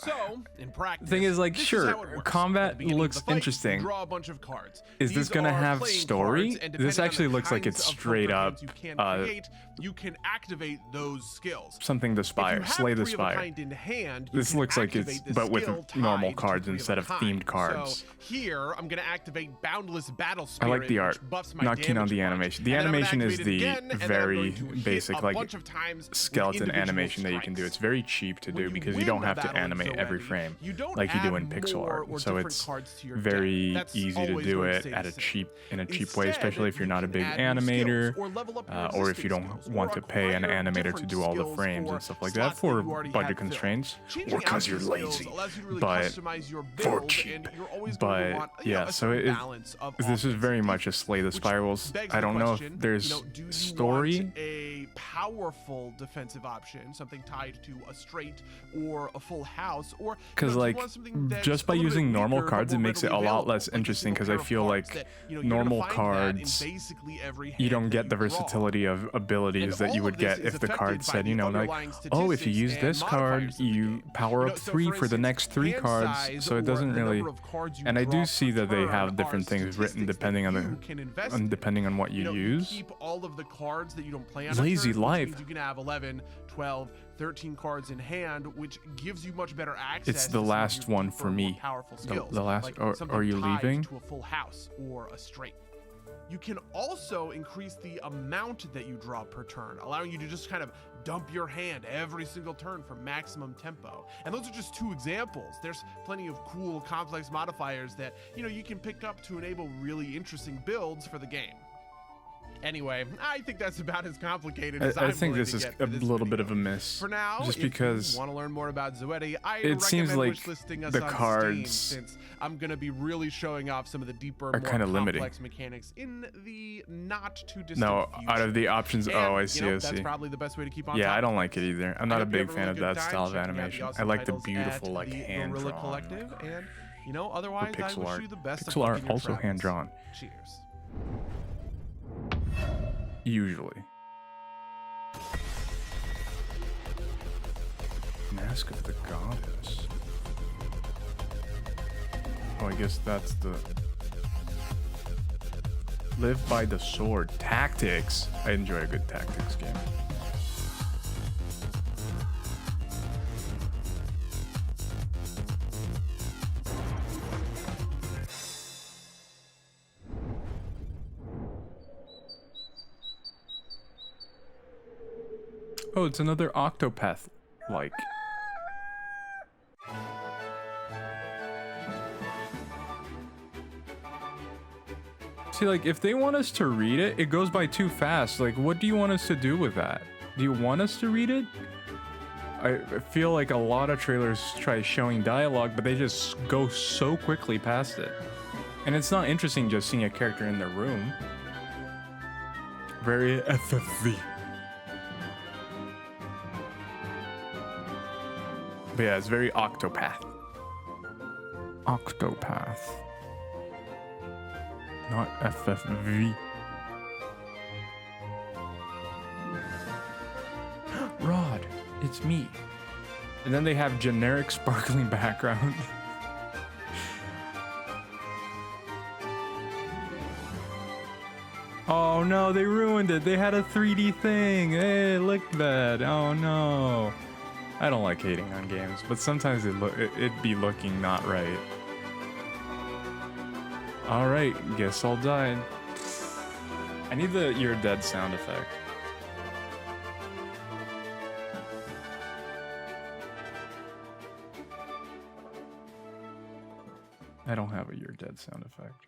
So, in practice, Thing is, like, this sure, how it works. At combat the beginning of looks the fight, you interesting. draw a bunch of cards. Is this These gonna are have playing story? cards, and This depending on actually the looks like kinds it's of poker straight up hands you can create, you can activate those skills. Something to If you spire, have slay the three of a spire. kind in hand, you This can looks like it's, activate the but with skill normal tied to cards three instead of a themed kind. cards. So here, I'm going to activate Boundless Battle I Spirit, like the art. which buffs my Not keen on damage the bunch. animation. The And then I'm gonna animation is activate it the again, and then I'm very going to hit basic, a like bunch of times with skeleton individual animation that you can do. strikes. It's very cheap to When do you because you win don't a have to battle in animate every Zoetti, frame you don't like you do add in pixel more art. or So different it's cards to your very deck. That's easy to always do going to it stay at the a same. cheap way, Instead, especially if you're not a you big can add new animator, skills or level up your or if you resistance don't skills, want or to pay an acquire animator to different do all the skills frames for and stuff like that slots that for you already budget have filled. constraints, Changing or out because you're these skills lazy. allows you to really But customize your for build, cheap. and you're always going to But want, yeah, a so certain it balance of this is very much a slay the spirals. begs I the don't know question, if there's you know, do you story. want a powerful defensive option, something tied to a straight or a full house, or Because do you like want something that's just by a little bit using normal weaker, cards, but it more makes it a readily lot available, less like a interesting. single Because I pair of feel cards like that, you know, you're gonna normal find that in cards, basically every hand you don't that get the you draw. versatility of abilities that you would get if the card said, you know, like, oh, if you use this card, you power up 3 for the next 3 cards. So it doesn't really. And I do see that they have different things written depending on depending on what you use. Keep all of the cards that you don't play on Lazy a turn, which life. means you can have 11, 12, 13 cards in hand, which gives you much better access. It's the to some of last your one deeper, for me. more powerful The skills, last. like Are something you tied leaving? to a full house or a straight. You can also increase the amount that you draw per turn, allowing you to just kind of dump your hand every single turn for maximum tempo. And those are just 2 examples. There's plenty of cool, complex modifiers that, you know, you can pick up to enable really interesting builds for the game. Anyway, I think that's about as complicated as I I'm think willing this to is get a for this little bit video. of a miss. For now, just if because you want to learn more about Zoetti, I it seems recommend like wishlisting us the on Steam, cards since I'm going to be really showing off some of the deeper, are more kinda limiting. complex mechanics in the not too distant no, future. out of the options. And, oh, I you see. know, I that's see. probably the best way to keep on Yeah, top I of don't like it either. I'm not a hope you big have fan really of good that time style of checking out the animation. I awesome like the titles beautiful, at like the hand Guerrilla drawn. Collective, and you know, otherwise, I pixel wish art. you the best of Pixel luck art in your also travels. hand drawn. Cheers. Usually. Mask of the Goddess. Oh, I guess that's the... Live by the sword. Tactics. I enjoy a good tactics game. Oh, it's another Octopath like. See, like, if they want us to read it, it goes by too fast. Like, what do you want us to do with that? Do you want us to read it? I feel like a lot of trailers try showing dialogue, but they just go so quickly past it. And it's not interesting just seeing a character in their room. Very FFV. But yeah, it's very Octopath. Octopath. Not FFV. Rod, it's me. And then they have generic sparkling background. Oh no, they ruined it. They had a 3D thing. Hey, look at that. Oh no. I don't like hating on games, but sometimes it'd be looking not right. Alright, guess I'll die. I need the "you're dead" sound effect. I don't have a "you're dead" sound effect.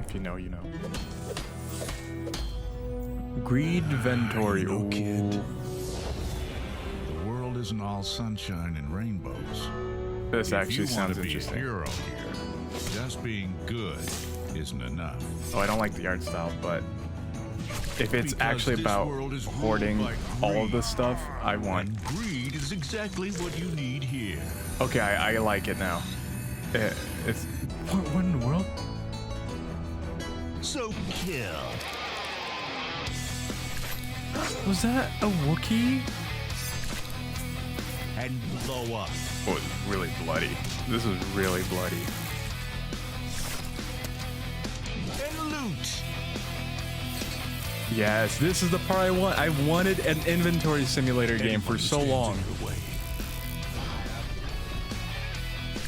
If you know, you know. Greed Ventory. You know, kid, the world isn't all sunshine and rainbows. This If actually you sounds wanna be interesting. A hero here, just being good isn't enough. Oh, I don't like the art style, but if it's Because actually this about world is ruled hoarding by all of the greed. stuff, I want. And greed is exactly what you need here. Okay, I like it now. It's what in the world? So kill. Was that a Wookiee? And blow up. Oh, it's really bloody. This is really bloody. And loot. Yes, this is the part I want. I wanted an inventory simulator game for so long.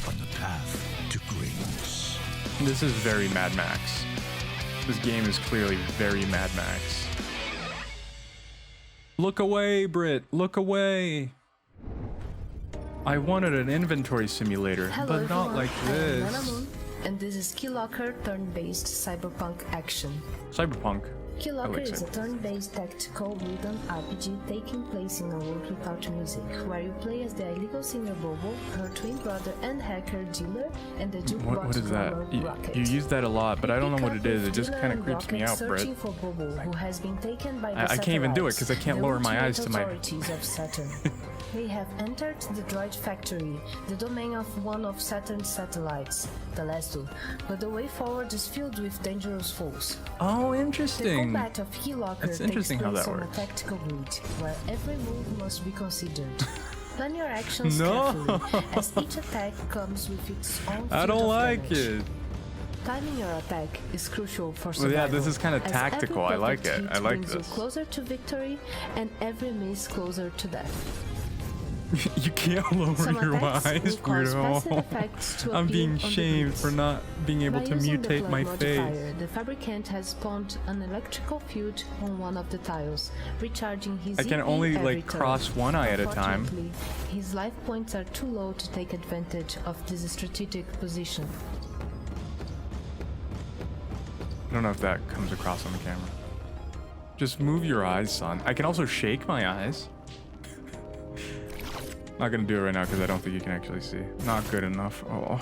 On the path to greatness. This is very Mad Max. This game is clearly very Mad Max. Look away, Brit. Look away. I wanted an inventory simulator, Hello, but not everyone. like I am this. Nanamoon, and this is Keylocker turn-based cyberpunk action. Cyberpunk. I Keylocker like is a Cyberpunk. turn-based tactical wooden RPG taking place in a world without music, where you play as the illegal singer Bobo, her twin brother and hacker Dealer, and the jukebox What is that? drummer You Rocket. use that a lot, but I don't know what it is. It just Dealer kind of and creeps me Rocket out, Brit. searching for Bobo, who has been taken by the I can't even do it 'cause I can't the lower my eyes ultimate to my- authorities of Saturn. They have entered the droid factory, the domain of one of Saturn's satellites, the Lesu, but the way forward is filled with dangerous foes. Oh, The interesting. combat of Keylocker That's takes interesting how place that on works. a tactical grid, where every move must be considered. Plan your actions No. carefully, as each attack comes with its own I field don't of like damage. it. Timing your attack is crucial for Well, survival. yeah, this is kinda as every tactical. I like perfect it. hit I like brings this. you closer to victory, and every miss closer to death. You can't lower Some your attacks eyes, will cause passive weirdo. effects to I'm appear being on the shamed grids. for not being able By to using the mutate plug my modifier, face. the fabricant has spawned an electrical field on one of the tiles, recharging his I can EP only, every like, turn. cross one eye at a time. Unfortunately, his life points are too low to take advantage of this strategic position. I don't know if that comes across on the camera. Just move your eyes, son. I can also shake my eyes. Not gonna do it right now because I don't think you can actually see. Not good enough. Oh,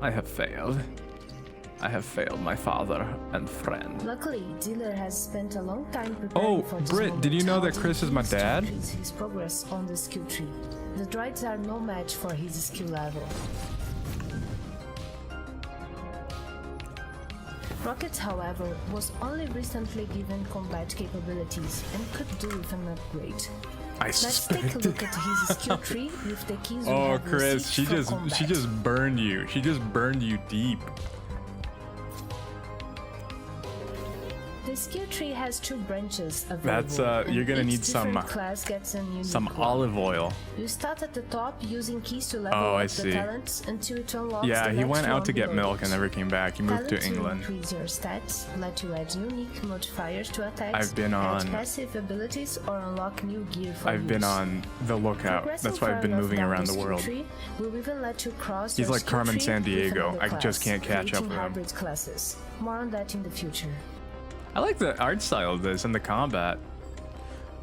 I have failed. I have failed my father and friend. Luckily, Dealer has spent a long time preparing for this Britt, did you know that Chris is my dad? His progress on the skill tree. The droids are no match for his skill level. Rocket, however, was only recently given combat capabilities and could do with an upgrade. Let's take a look at his skill tree with the keys we have Chris, she received for just combat. burned you. She just burned you deep. The skill tree has 2 branches available. That's you're and gonna each need some different class gets a unique some one. olive oil. You start at the top using keys to level Oh, I up see. the talents until it unlocks Yeah, the he next went out one to get below milk it. and never came back. He moved to Talents will England. increase your stats, let you add unique modifiers to attacks, I've been add on- passive abilities, or unlock new gear for I've been use. on the lookout. Progressing That's why I've far been enough moving down around the skill world. tree will even let you cross He's your like skill Carmen tree with Sandiego. another I just class, can't catch up creating with him. hybrid classes. More on that in the future. I like the art style of this and the combat.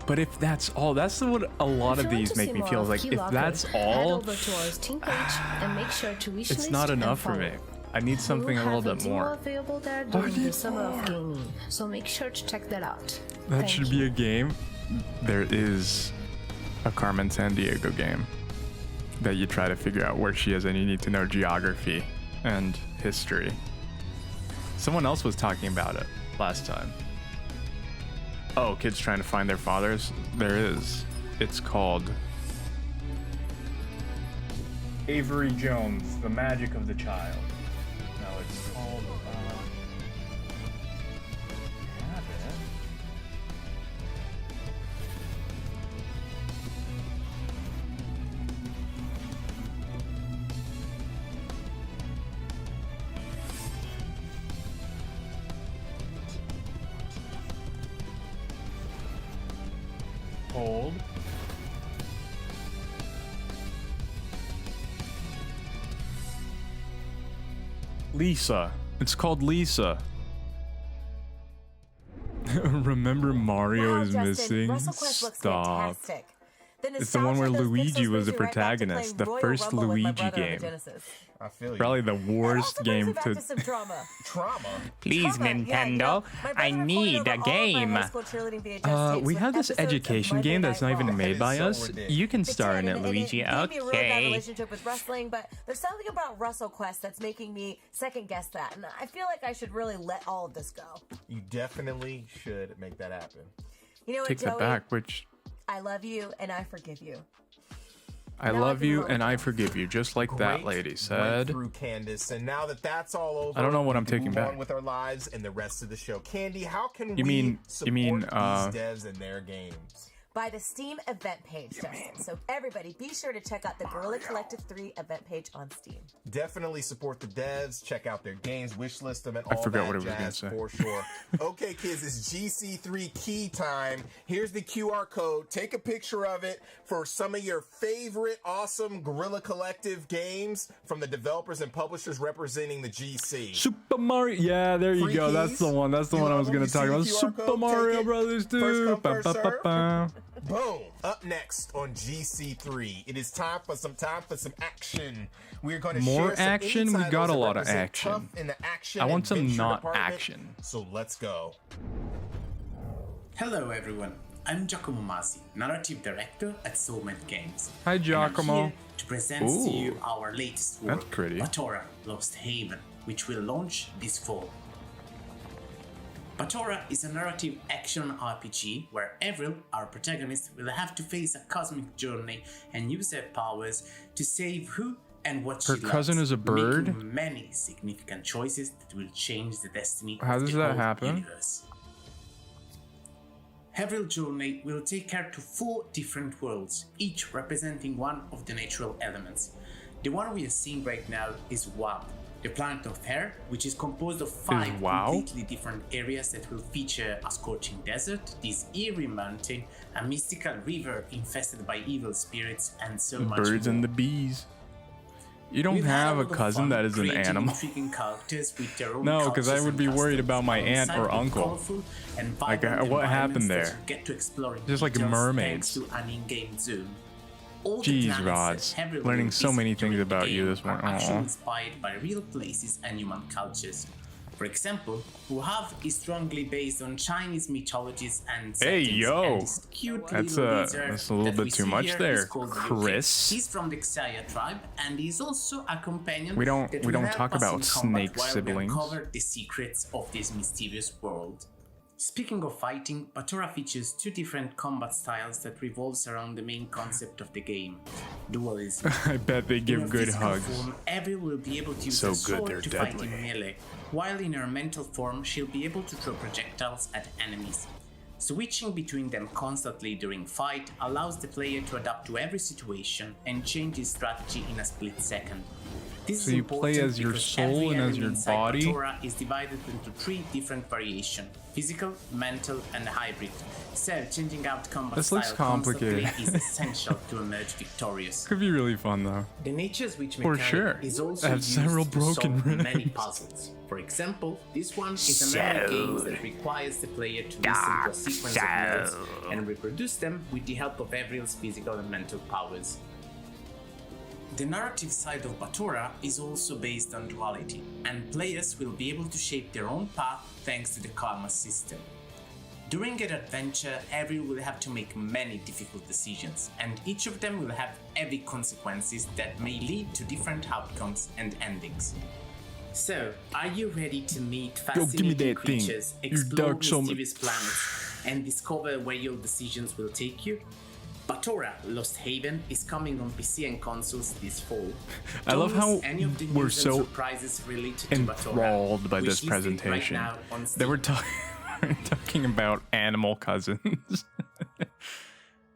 But if that's all, that's what a lot If of you want these to make see me more feel of like. Key If Locker, that's head all, over to our Steam page and make sure to wish it's not enough for me. I need something a little bit We'll more. have a demo available there during the summer of gaming, so make sure to check that out. That Thank should be a game. There is a Carmen Sandiego game that you try to figure out where she is, and you need to know geography and history. Someone else was talking about it last time. Oh, kids trying to find their fathers? There is. It's called Avery Jones, The Magic of the Child. No, it's called have it. Hold. Lisa. It's called Lisa. Remember Mario Wow, is Justin, missing? WrestleQuest looks Stop. fantastic. It's the one where nostalgia of those Luigi pixels was the brings me right back to protagonist. playing The Royal first Rumble with my Luigi brother on the game. Genesis. I feel you. Probably the worst game Brings me to. back to some drama. Trauma. Please, Trauma, yeah, Nintendo, you know, my I brother recorded need over a all of my game. high school cheerleading VHS tapes We with have this episodes of education Monday game that's Night not even Raw. made by so us. ridiculous. You can It star in did, it, and Luigi. It gave me a really bad Okay. relationship with wrestling, but there's something about WrestleQuest that's making me second guess that, and I feel like I should really let all of this go. You definitely should make that happen. You know what, Take Joey? that back, which I love you and I forgive you. I Now I love can you roll and I with forgive you, just like that Great lady said. breakthrough, Candace. And now that that's all over, I don't know what we I'm can taking move back. on with our lives and the rest of the show. Candy, how can You we mean- support you mean, these devs and their games? By the Steam event page, Justin. So everybody, be sure to check out the Guerrilla Collective 3 event page on Steam. Definitely support the devs. Check out their games, wish list them, and I all forgot that what I was gonna jazz say. for sure. Okay, kids, it's GC3 key time. Here's the QR code. Take a picture of it for some of your favorite awesome Guerrilla Collective games from the developers and publishers representing the GC. Super Mario. Yeah, there you Free go. That's keys. the one. That's the You one I love was when gonna you talk see the about. QR Super code, Mario take it. Brothers 2. First come, Ba, first ba, ba, serve. ba. Boom! Up next on GC3, it is time for some action. We're going to More share some action? We insiders got a that lot of represent action. tough in the action I want some adventure not department. action. So let's go. Hello everyone, I'm Giacomo Masi, Narrative Director at Soulmate Games. Hi, And I'm Giacomo. here to present to you our latest work, That's pretty. Batora Lost Haven, which will launch this fall. Batora is a narrative action RPG where Avril, our protagonist, will have to face a cosmic journey and use her powers to save who and what Her she cousin loves, is a bird? making many significant choices that will change the destiny How of does the that whole happen? universe. Avril journey will take her to 4 different worlds, each representing one of the natural elements. The one we are seeing right now is Wow, the planet of air, which is composed of 5 Wow? completely different areas that will feature a scorching desert, this eerie mountain, a mystical river infested by evil spirits, and so much Birds more. and the bees. You don't We've had have a lot of cousin fun that is an creating animal. intriguing characters with their own No, because I cultures would and be worried customs, about my aunt alongside or with uncle. colorful and Like, vibrant what happened environments there? that you get to explore in Just like details mermaids. thanks to an in-game zoom. All the Jeez, planets Rods. that Avril Learning will so visit many during things the about you game this are morning. actually Aw. inspired by real places and human cultures. For example, Wuhav is strongly based on Chinese mythologies and Hey, settings, yo. and this cute That's little a lizard little that we bit too see much here there, is called Liu Chris. Kang. He's from the Xia tribe, and he's also a companion. We don't that will help talk us about in combat snake while we siblings. uncover the secrets of this mysterious world. Speaking of fighting, Batora features two different combat styles that revolves around the main concept of the game: dualism. I bet they In give her good physical hugs. form, Avril will be able to use So a good sword they're to deadly. fight in melee, while in her mental form she'll be able to throw projectiles at enemies. Switching between them constantly during fight allows the player to adapt to every situation and change his strategy in a split second. This So is you play important as your because soul every and as enemy your inside body? Batora is divided into 3 different variations: physical, mental, and hybrid. So changing out combat This looks style constantly complicated. is essential to emerge victorious. Could be really fun though. The nature switch For mechanic sure. is also I have used several to broken solve many ribs. puzzles. For example, this one is a memory game that requires the player to listen to a sequence of notes and reproduce them with the help of Avril's physical and mental powers. The narrative side of Batora is also based on duality, and players will be able to shape their own path thanks to the karma system. During an adventure, Avril will have to make many difficult decisions, and each of them will have heavy consequences that may lead to different outcomes and endings. So, are you ready to meet Yo, give me fascinating that thing. creatures, You explore dug some- mysterious planets, and discover where your decisions will take you? Batora Lost Haven is coming on PC and consoles this fall. I love Don't how miss any of the we're news and so surprises related to Batora, enthralled by which this listed right presentation now on that Steam. we're talking about animal cousins.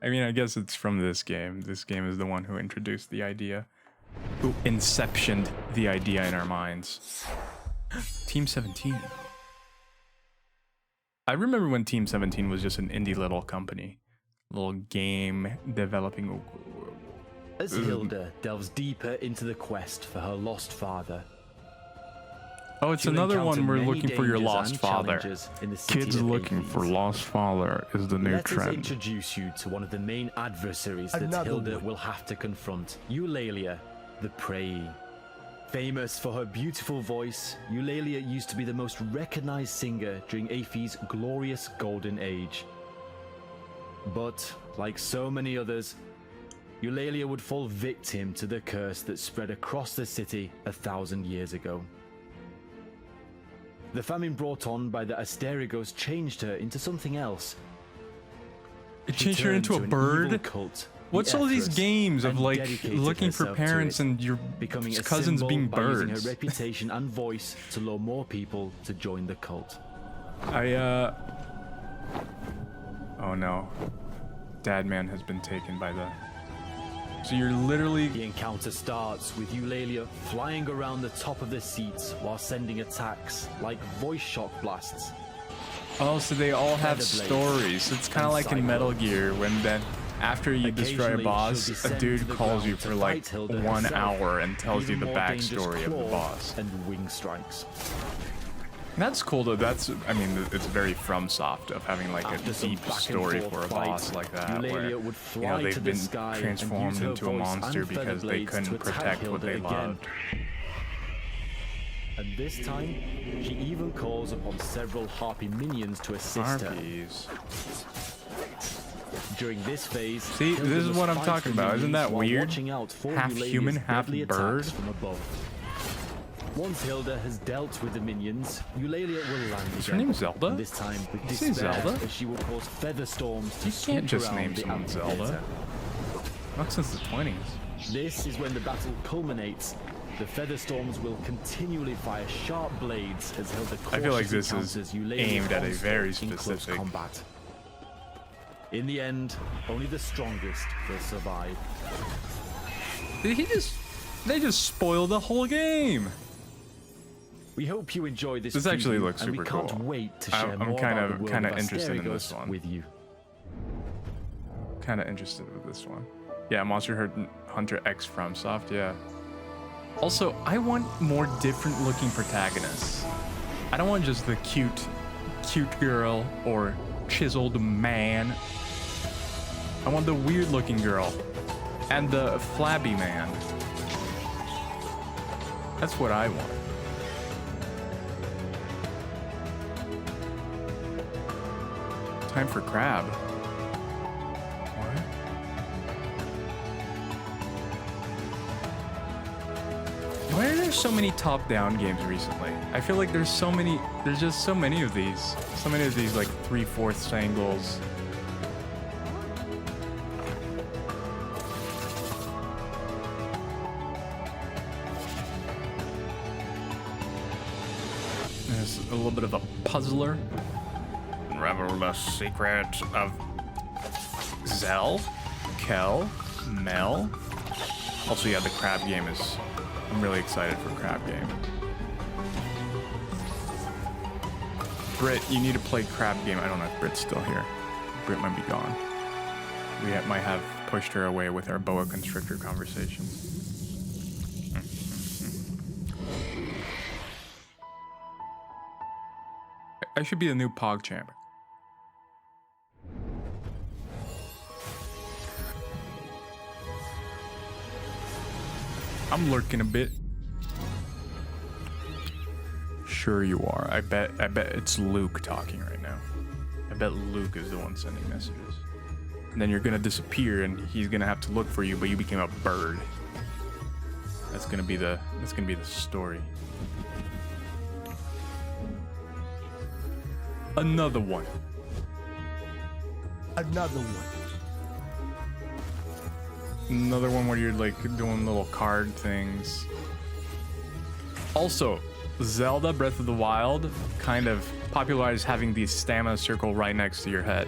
I mean, I guess it's from this game. This game is the one who introduced the idea, who inceptioned the idea in our minds. Team 17. I remember when Team 17 was just an indie little company, little game developing. As Hilda delves deeper into the quest for her lost father. Oh, it's she'll another encounter one. We're many looking for your dangers lost and father. challenges in the city Kids of looking Hades. for lost father is the new Let us trend. introduce you to one of the main adversaries that Another Hilda one. will have to confront, Eulalia, the Prey. Famous for her beautiful voice, Eulalia used to be the most recognized singer during Aphie's glorious golden age. But, like so many others, Eulalia would fall victim to the curse that spread across the city 1,000 years ago. The famine brought on by the Asterigos changed her into something else. It She changed her turned into a to an evil bird? cult, What's the all these Ethros, games of and like dedicated looking for herself to parents it, and your becoming a cousins symbol being by using birds? her reputation and voice to lure more people to join the cult. Oh no. Dad man has been taken by the... So you're literally... The encounter starts with Eulalia flying around the top of the seats while sending attacks like voice shock blasts. Oh, so they all have Feather blades stories. It's kind of and like in Metal cyclones. Gear when then after you destroy a Occasionally, boss, she'll a descend dude to the calls you ground to for like fight Hilda 1 herself, hour and tells you even the more dangerous backstory of the claw boss. and wing strikes. That's cool though. That's, I mean, it's very FromSoft of having like After a some deep back and story forth for a fight, boss like that, where Eulalia would you know fly to they've the been sky and transformed use her into a voice monster and feather because they blades couldn't to attack protect what Hilda they again. loved. And this time, she even calls upon several Harpy minions to assist Harpies. her. During this phase, See, Hilda this is must what I'm fight talking the about. Isn't minions that while weird? watching out for Half Eulalia's human, half deadly bird. attacks from above. Once Hilda has dealt with the minions, Eulalia will land Is again. her name Zelda? And this time with Did you say despair, Zelda? as she will cause feather storms to You sweep can't just around name the someone Zelda. amphitheater. Not since the 20s. This is when the battle culminates. The feather storms will continually fire sharp blades as Hilda I feel like this cautiously is counters Eulalia's aimed at a onslaught very in close specific... combat. In the end, only the strongest will survive. Did he just... They just spoiled the whole game. We hope you enjoy this. This actually preview, looks and super we can't cool. wait to share I'm more kind about of the world of interested in Asterigos this one. with you. Kind of interested with this one. Yeah, Monster Hunter X FromSoft, yeah. Also, I want more different looking protagonists. I don't want just the cute girl or chiseled man. I want the weird looking girl and the flabby man. That's what I want. Time for crab. What? Why are there so many top-down games recently? I feel like there's just so many of these. So many of these like 3/4 angles. There's a little bit of a puzzler. Unravel the secret of Zell, Kel, Mel. Also, yeah, the crab game is... I'm really excited for crab game. Britt, you need to play crab game. I don't know if Britt's still here. Britt might be gone. We might have pushed her away with our boa constrictor conversations. I should be the new PogChamp. I'm lurking a bit. Sure you are. I bet it's Luke talking right now. I bet Luke is the one sending messages. And then you're gonna disappear and he's gonna have to look for you, but you became a bird. That's gonna be the story. Another one. Another one. Another one where you're like doing little card things. Also, Zelda Breath of the Wild kind of popularized having the stamina circle right next to your head.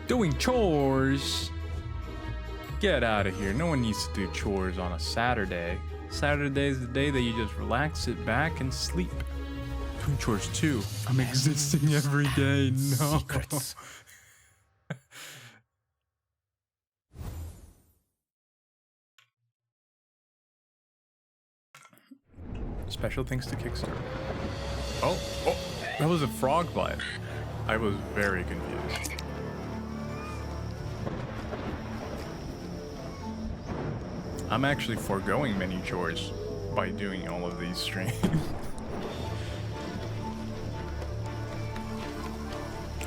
Doing chores. Get out of here. No one needs to do chores on a Saturday. Saturday is the day that you just relax, sit back, and sleep. Doing chores too. I'm existing every day. No. Secrets. Special thanks to Kickstarter. Oh, that was a frog bite. I was very confused. I'm actually foregoing many chores by doing all of these streams.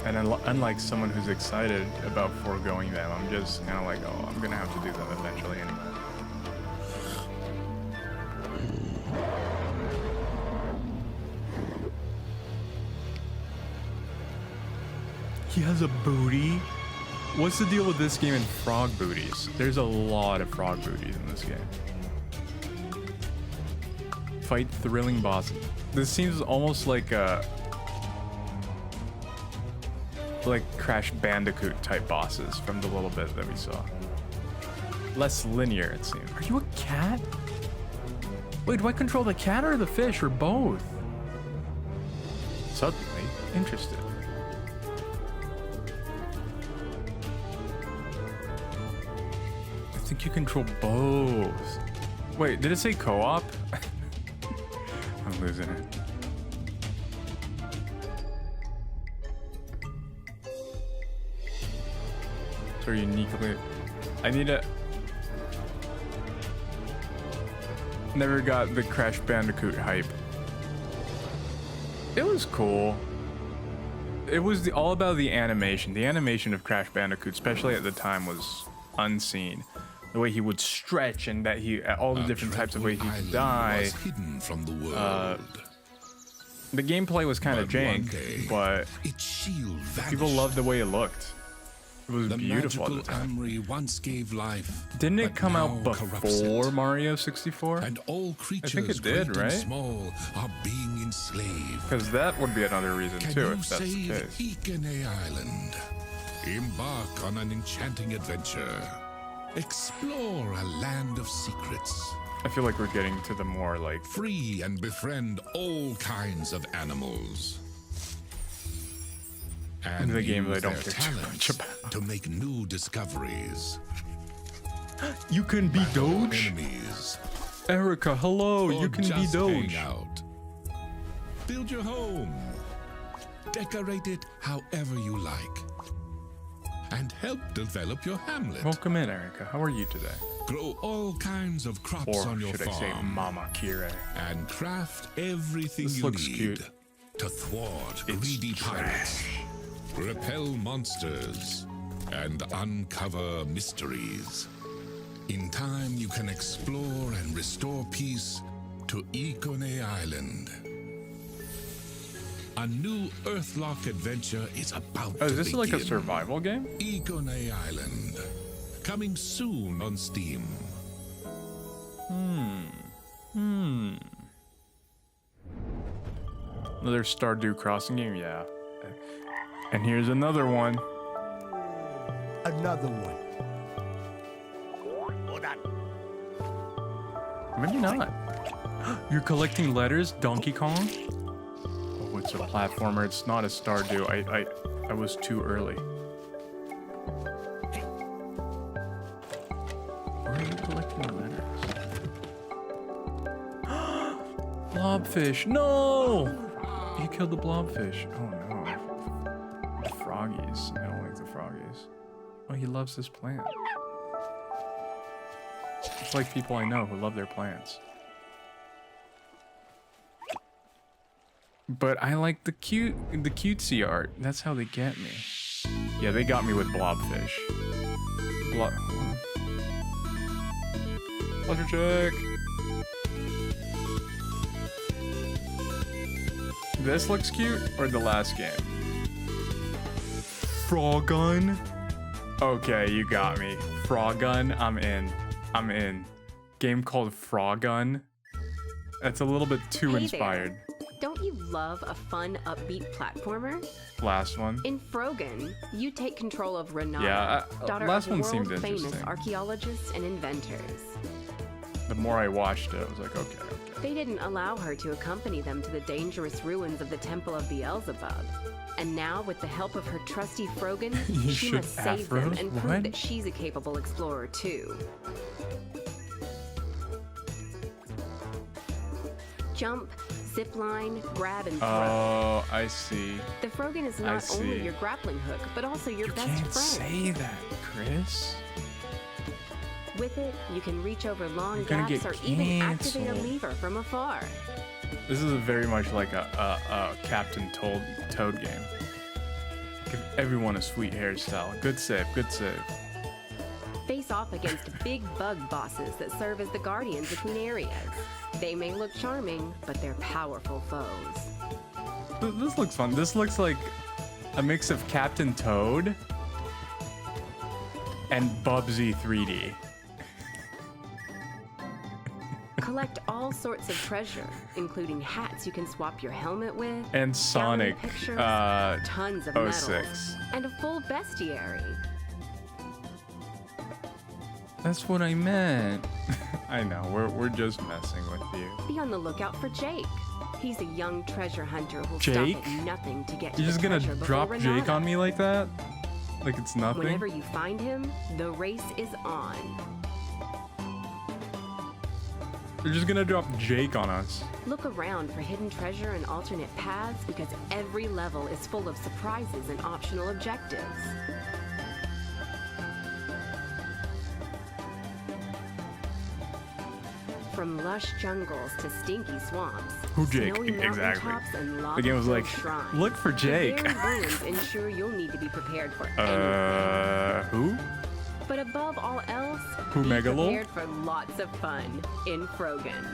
And unlike someone who's excited about foregoing them, I'm just kind of like, oh, I'm gonna have to do them eventually anyway. He has a booty? What's the deal with this game and frog booties? There's a lot of frog booties in this game. Fight thrilling bosses. This seems almost like a... like Crash Bandicoot type bosses from the little bit that we saw. Less linear, it seems. Are you a cat? Wait, do I control the cat or the fish or both? Suddenly interested. I think you control both. Wait, did it say co-op? I'm losing it. So uniquely, I need a... Never got the Crash Bandicoot hype. It was cool. It was all about the animation. The animation of Crash Bandicoot, especially at the time, was unseen. The way he would stretch and that all the different types of ways he could die. Hidden from the world. The gameplay was kind of jank, but people loved the way it looked. It was beautiful at the time. Once gave life, didn't it come out before Mario 64? And all creatures, I think it did, right? Small, are being enslaved. Because that would be another reason too, if that's the case. Ikene Island. Embark on an enchanting adventure. Explore a land of secrets. I feel like we're getting to the more like... Free and befriend all kinds of animals. And the game that I don't use care their too much about. To make new discoveries. You can be Doge? Enemies. Erica, hello, you can be Doge. Hang out. Build your home. Decorate it however you like. And help develop your hamlet. Welcome in, Erica. How are you today? Grow all kinds of crops or on your farm. Or should I say Mama Kira? And craft everything this you looks need cute. to thwart greedy pirates. repel monsters, and uncover mysteries. In time, you can explore and restore peace to Ikone Island. A new Earthlock adventure is about to is this begin. like a survival game? Ikone Island. Coming soon on Steam. Another Stardew Crossing game? Yeah. And here's another one. Another one. Maybe not. You're collecting letters, Donkey Kong? Oh, it's a platformer. It's not a Stardew. I was too early. Where are you collecting letters? Blobfish! No! You killed the blobfish. Oh no. The froggies. I don't like the froggies. Oh, he loves this plant. It's like people I know who love their plants. But I like the cutesy art. That's how they get me. Yeah, they got me with blobfish. Pleasure check. This looks cute, or the last game? Frogun? Okay, you got me. Frogun, I'm in. I'm in. Game called Frogun. That's a little bit too Hey inspired. there. Don't you love a fun, upbeat platformer? Last one. In Frogan, you take control of Renata, Yeah, daughter last of one seemed world-famous interesting. archaeologists and inventors. The more I watched it, I was like, okay. They didn't allow her to accompany them to the dangerous ruins of the Temple of Beelzebub. And now, with the help of her trusty Frogan, You she should must save them afros? and prove What? that she's a capable explorer too. Jump, zip line, grab, and throw. Oh, I see. The Frogan is I not only see. your grappling hook, but also your best Can't friend. say that, Chris. With it, you can reach over long You're gonna gaps get or even activate a canceled. lever from afar. This is very much like a Captain Toad game. Give everyone a sweet hairstyle. Good save, good save. Face off against big bug bosses that serve as the guardians between areas. They may look charming, but they're powerful foes. This looks fun. This looks like a mix of Captain Toad and Bubsy 3D. Collect all sorts of treasure, including hats you can swap your helmet with, And Sonic, gallery pictures, tons of 06. medals, and a full bestiary. That's what I meant. I know, we're just messing with you. Be on the lookout for Jake. He's a young treasure hunter who'll Jake? stop at nothing to get to You're just the gonna treasure before drop Renata. Jake on me like that? Like it's nothing? Whenever you find him, the race is on. You're just gonna drop Jake on us. Look around for hidden treasure and alternate paths because every level is full of surprises and optional objectives. From lush jungles to stinky swamps, Who Jake? snowy mountain Exactly. tops and The game was like, lava-filled shrines. look for Jake. The very ruins ensure you'll need to be prepared for anything. Who? But above all else, Who, be Megalol? prepared for lots of fun in Frogan.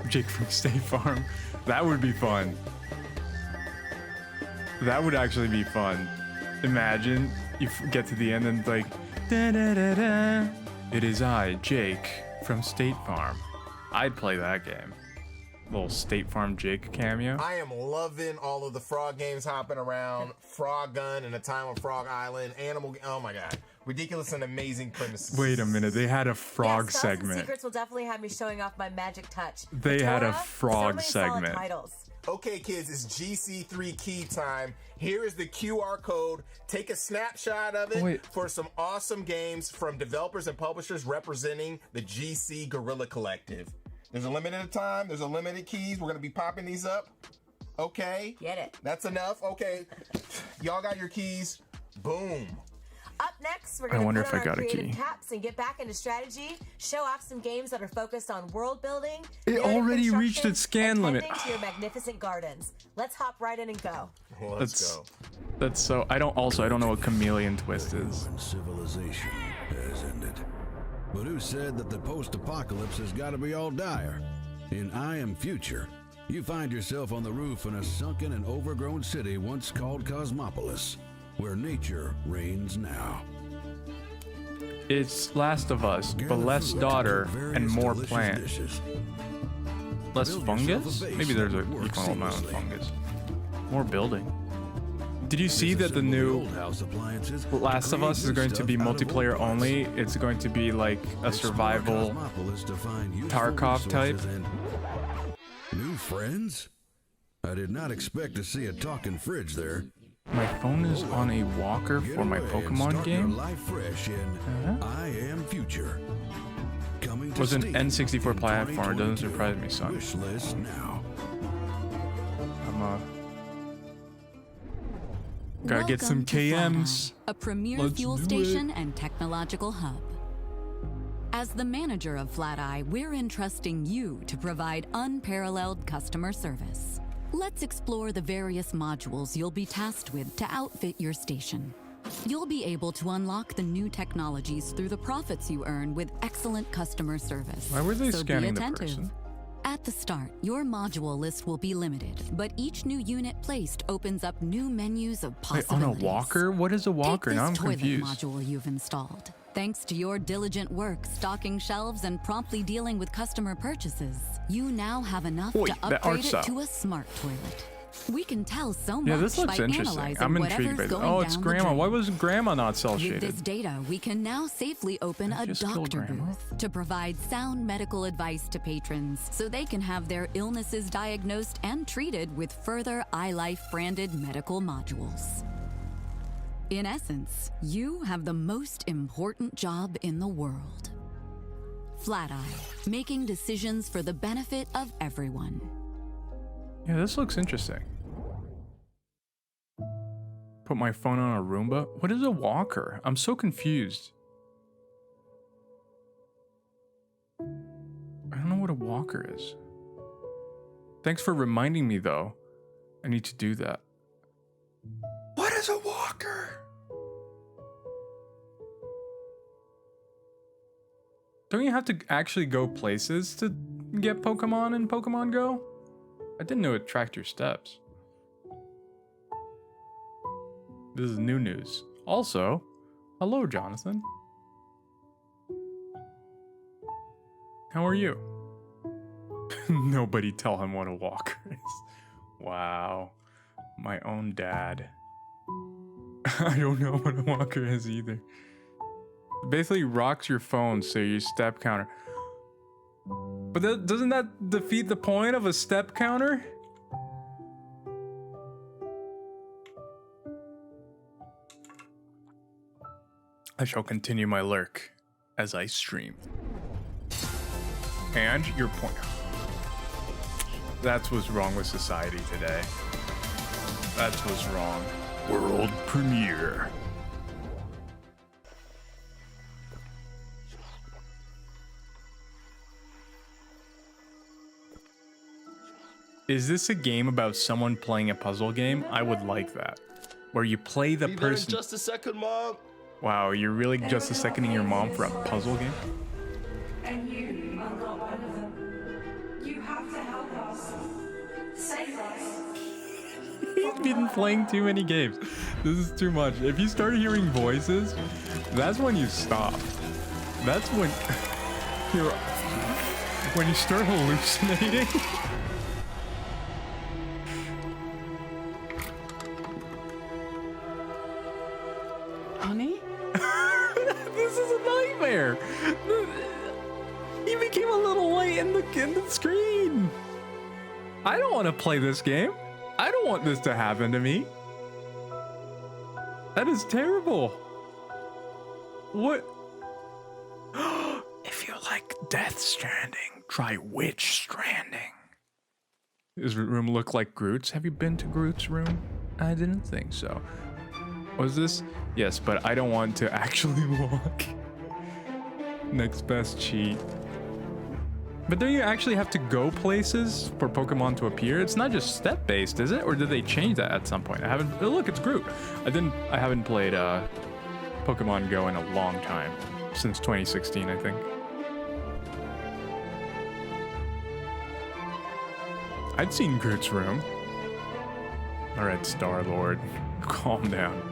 Jake from State Farm. That would be fun. That would actually be fun. Imagine you get to the end and like, da da da da. It is I, Jake, from State Farm. I'd play that game. Little State Farm Jake cameo. I am loving all of the frog games hopping around. Frog Gun and A Time on Frog Island. Oh my god. Ridiculous and amazing premises. Wait a minute, they had a Yeah, frog Spells and segment. Secrets will definitely have me showing off my magic touch. They had a Torah, frog so many solid segment. titles. Okay, kids, it's GC3 key time. Here is the QR code. Take a snapshot of it for some awesome games from developers and publishers representing the GC Guerrilla Collective. There's a limited time. There's a limited keys. We're going to be popping these up. Okay. Get it. That's enough. Okay. Y'all got your keys. Boom. Up next, next, we're I going to wonder put if on I our got a creative key. caps and get back into strategy, show off some games that are focused on world building. It narrative already reached construction, its scan and limit. tending to your magnificent gardens. Let's hop right in and go. That's so. I don't know what chameleon twist is. Civilization has ended. But who said that the post-apocalypse has got to be all dire? In I Am Future, you find yourself on the roof in a sunken and overgrown city once called Cosmopolis, where nature reigns now. It's Last of Us, but less daughter and more plant. Less fungus? Maybe there's an equal amount of fungus. More building. Did you see that the new Last of Us is going to be multiplayer only? It's going to be like a survival Tarkov type. New friends? I did not expect to see a talking fridge there. My phone is on a walker for my Pokemon game. Life fresh in I Am Future. Coming to Was an Steam N64 in platform. It doesn't 2022. surprise me, son. Wish list now. I'm gotta get some KMs. A premier Let's fuel do station and technological hub. As the manager of Flat Eye, we're entrusting you to provide unparalleled customer service. Let's explore the various modules you'll be tasked with to outfit your station. You'll be able to unlock the new technologies through the profits you earn with excellent customer service. Why were they So scanning be the attentive. person? At the start, your module list will be limited, but each new unit placed opens up new menus of Wait, on possibilities. a walker? What is a walker? Take Now I'm this toilet confused. module you've installed. Thanks to your diligent work stocking shelves and promptly dealing with customer purchases, you now have enough Oi, to that upgrade art it style. to a smart toilet. We can tell so Yeah, much this looks by interesting. analyzing I'm intrigued whatever's by this. going Oh, it's down the grandma. drain. Why was grandma not cell With shaded? this data, we can now safely open a just kill doctor Grandma. booth to provide sound medical advice to patrons so they can have their illnesses diagnosed and treated with further iLife branded medical modules. In essence, you have the most important job in the world. Flat Eye, making decisions for the benefit of everyone. Yeah, this looks interesting. Put my phone on a Roomba? What is a walker? I'm so confused. I don't know what a walker is. Thanks for reminding me, though. I need to do that. What is a walker? Don't you have to actually go places to get Pokemon in Pokemon Go? I didn't know it tracked your steps. This is new news. Also, hello, Jonathan. How are you? Nobody tell him what a walker is. Wow. My own dad. I don't know what a walker is either. Basically rocks your phone so your step counter. But doesn't that defeat the point of a step counter? I shall continue my lurk as I stream. And your point. That's what's wrong with society today. That's what's wrong. World premiere. Is this a game about someone playing a puzzle game? I would like that. Where you play the Be there in person. just a second, Mom. Wow, you're really just a seconding your mom for a puzzle game? And you are not one of them. You have to help us. Save us. He's been playing too many games. This is too much. If you start hearing voices, that's when you stop. That's when when you start hallucinating. Honey? This is a nightmare. He became a little light in the screen. I don't want to play this game. I don't want this to happen to me. That is terrible. What? If you like Death Stranding, try Witch Stranding. Does the room look like Groot's? Have you been to Groot's room? I didn't think so. Was this? Yes, but I don't want to actually walk. Next best cheat. But don't you actually have to go places for Pokemon to appear? It's not just step-based, is it? Or did they change that at some point? I haven't. Oh, look, it's Groot. I haven't played Pokemon Go in a long time, since 2016, I think. I'd seen Groot's room. All right, Star-Lord, calm down.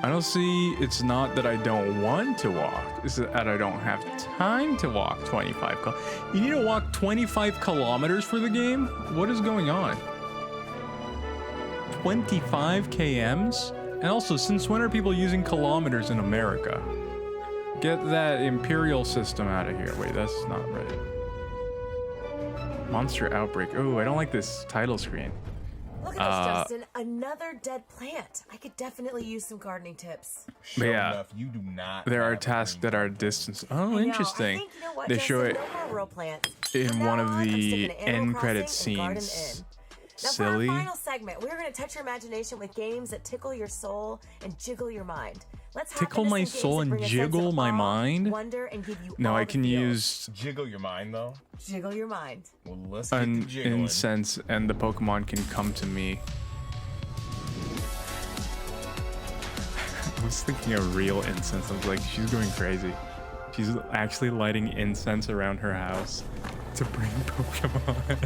I don't see, it's not that I don't want to walk, it's that I don't have time to walk 25 You need to walk 25 kilometers for the game? What is going on? 25 kms? And also, since when are people using kilometers in America? Get that imperial system out of here. Wait, that's not right. Monster outbreak. Oh, I don't like this title screen. Look at this, Justin. Another dead plant. I could definitely use some gardening tips. Sure enough, you do not. There are tasks that are distance. Oh, interesting. I think, you know what, they Justin, show it no more real plants. in one of the end credit Crossing and Garden scenes. Now Silly. for our final segment, we're going to touch your imagination with games that tickle your soul and jiggle your mind. Let's hop Tickle into my some games soul that and bring a sense jiggle of my awe, mind? wonder, and give you No, all I the can feels. use Jiggle your mind, though. Jiggle your mind. Well, let's get to an jiggling. incense, and the Pokemon can come to me. I was thinking of real incense. I was like, she's going crazy. She's actually lighting incense around her house to bring Pokemon.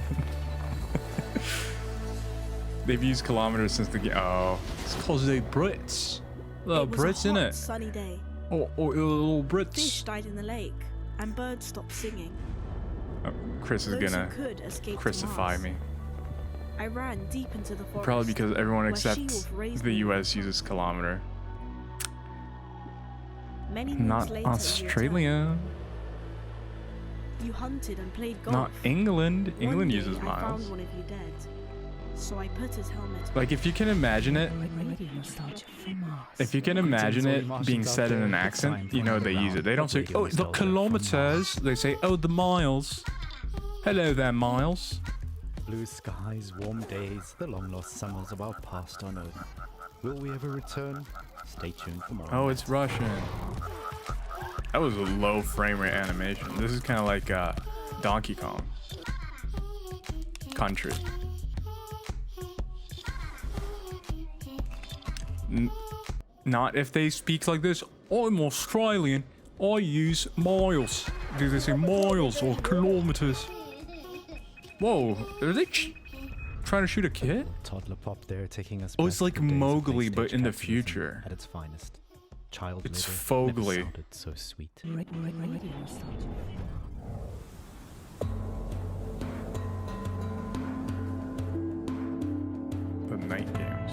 They've used kilometers since the game. Oh, it's because they Brits. Brits in it. Sunny day. Oh, little Brits. Fish died in the lake, and birds stopped singing. Oh, Chris is Those who gonna could escaped to crucify Mars. me. I ran deep into the forest. Probably because everyone where except she-wolf raised the me. US uses kilometer. Many moons Not later, you Australia. returned. You hunted and played golf. Not England. One England day uses I miles. found one of you dead, so I put his helmet. Like, if you can imagine it, if you can imagine it being said in an accent, you know they use it. They don't say, oh, the kilometers. They say, oh, the miles. Hello there, Miles. Blue skies, warm days, the long lost summers of our past on Earth. Will we ever return? Stay tuned for more. Oh, it's Russian. That was a low frame rate animation. This is kind of like Donkey Kong Country. Not if they speak like this. I'm Australian. I use miles. Do they say miles or kilometers? Whoa, are they trying to shoot a kid? Toddler pop there taking us. Oh, it's back like to days of Mowgli, late but stage in the capitalism future. at its finest. Child It's labor Fogly. never sounded so sweet. The night games.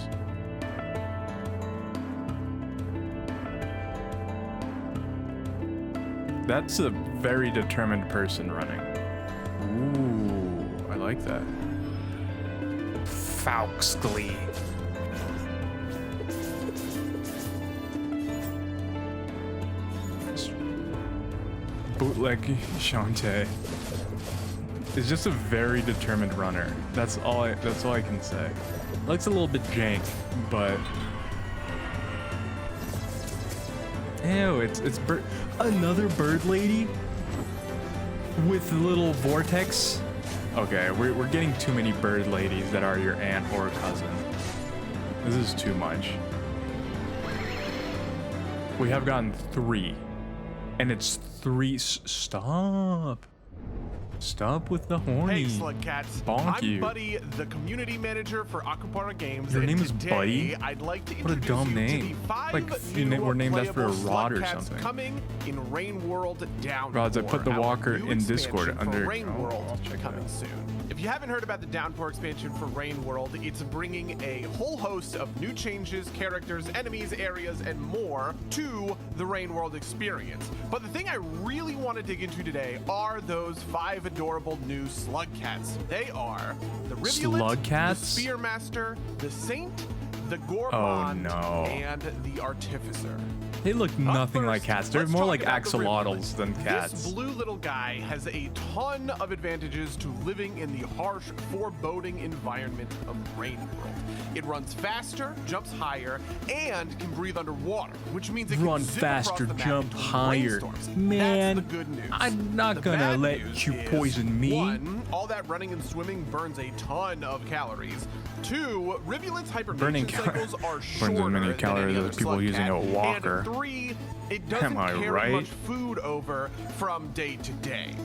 That's a very determined person running. Ooh, I like that. Fauxglee. Bootleg Shantae is just a very determined runner. That's all I can say. Looks a little bit jank, but ew, it's another bird lady with little vortex. Okay, we're getting too many bird ladies that are your aunt or cousin. This is too much. We have gotten 3. And it's 3. Stop with the horny. Hey, Slug Cats. Bonk I'm you. Buddy, the community manager for Aquapara Games. Your and name is today, Buddy? I'd like to What a introduce dumb you name. to the 5 Like you new were named after a playable rod or Slug Cats something. coming in Rain World Downpour. Rods, I put the our walker new in Discord expansion for under. Rain Oh, World I'll check it coming out. soon. If you haven't heard about the Downpour expansion for Rain World, it's bringing a whole host of new changes, characters, enemies, areas, and more to the Rain World experience. But the thing I really want to dig into today are those 5 adorable new Slug Cats. They are the Rivulet, Slug Cats? the Spearmaster, the Saint, the Gourmand, and the Artificer. They look nothing like cats. They're more like axolotls than cats. This blue little guy has a ton of advantages to living in the harsh, foreboding environment of Rain World. It runs faster, jumps higher, and can breathe underwater, which means it Run can zip faster, across the map jump between higher. rainstorms. Man, That's the good news. I'm not The gonna bad let news you is, poison me. 1, all that running and swimming burns a ton of calories. 2, Rivulent's hibernation cycles are shorter burns as many than calories any as other people slug using cat. a walker. And 3, it doesn't Am I carry right? much food over from day to day.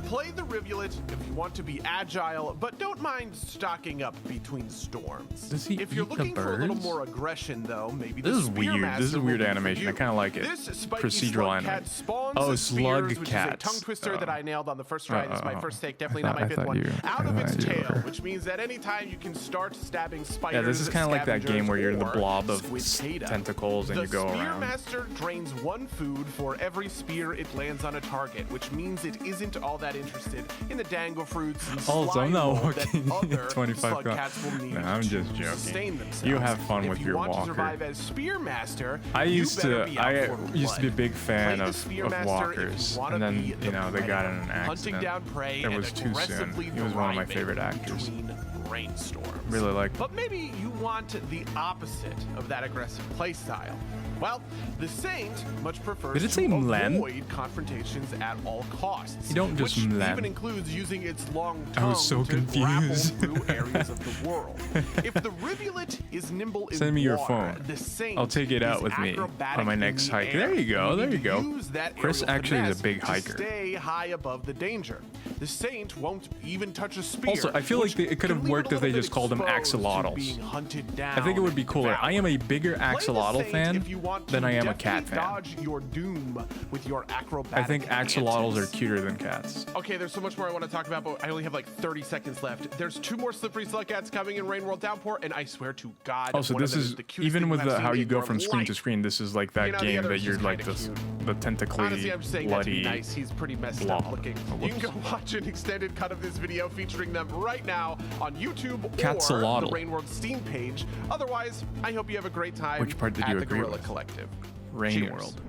Play the Rivulet if you want to be agile, but don't mind stocking up between storms. Does he if you're eat the looking for a little birds? more aggression, though, maybe This the is weird. This is Spearmaster weird will be animation. for I you. kind of like it. This spiky Procedural slug animation. cat spawns Oh, the slug spears, which cats. is a tongue twister Oh. that I nailed on the first try. This is my first take, definitely I not my thought fifth one. you- Out of I its thought you tail, were- which means that any time you can start stabbing spiders. Yeah, this is kind of like that game where you're the scavengers, blob of or squid tentacles and the you go around. Spearmaster drains 1 food for every spear it lands on a target, which means it isn't all that interested in the dangle fruits and Also, slime I'm not mold that walking other 25 slug cats will need No, I'm to just sustain joking. themselves. You have fun with if your you want walker. to survive as Spearmaster, I you used better to be out for used to be a blood. big fan Play the of Spearmaster walkers, if you wanna and then be you the know they got in an hunting accident. down prey It and was too soon. aggressively He was one of my thriving favorite actors. between rainstorms. Really like. But maybe you want the opposite of that aggressive playstyle. Well, the Saint much prefers Did it to say mlen? avoid confrontations at all costs. You don't just which mlen. even includes using its long I tongue was so to grapple confused. through areas of the world. If the Rivulet is nimble in Send me your water, phone. the Saint I'll take it out is with me acrobatic on my in next the hike. air. There you go. You There need you to go. use that Chris aerial actually is a finesse big to hiker. Stay high above the danger. The Saint won't even touch a spear. Also, I feel like which it could have can leave worked it a if they little just bit called them exposed to axolotls. being hunted I think it would be down cooler. and I am a bigger axolotl Saint fan if you want than to I am a cat definitely fan. Dodge your doom with your acrobatic I think axolotls are antics. cuter than cats. Okay, there's so much more I want to talk about, but I only have like 30 seconds left. There's 2 more slippery slug cats coming in Rain World Downpour, and I swear to God, Also, one of this them is the cutest even thing with you have how seen you in go your from screen to life. screen. This is like that You know, the game other that is you're just like kinda this, cute. the tentacly, Honestly, I'm just saying that to be bloody nice. He's pretty messed blob. up looking. Oh, You can go whoops. watch an extended cut of this video featuring them right now on YouTube or Catsalotl. the Rain World Steam page. Otherwise, I hope you have a great time Which part did at you the agree Guerrilla with? Collective. Rain Cheers. World.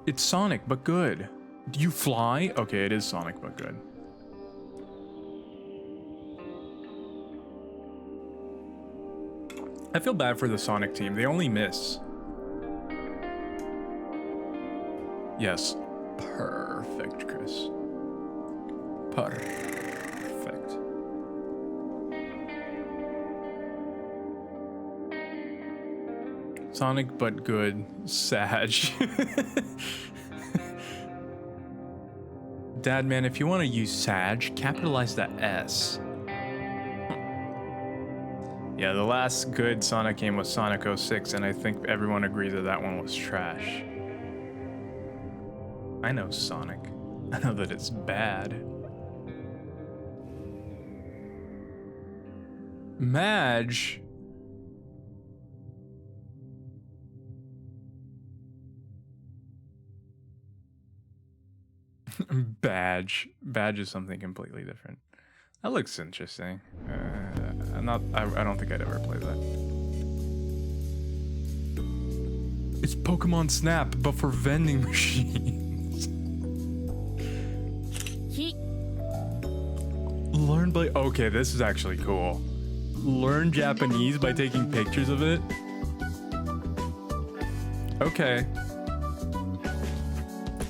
It's Sonic, but good. Do you fly? Okay, it is Sonic, but good. I feel bad for the Sonic team. They only miss. Yes. Perfect, Chris. Perfect. Sonic, but good. Sag. Dad, man, if you want to use Sag, capitalize that S. Yeah, the last good Sonic game was Sonic 06, and I think everyone agrees that that one was trash. I know Sonic. I know that it's bad. Madge. Badge. Badge is something completely different. That looks interesting. I don't think I'd ever play that. It's Pokemon Snap, but for vending machines. Learn by... Okay, this is actually cool. Learn Japanese by taking pictures of it. Okay.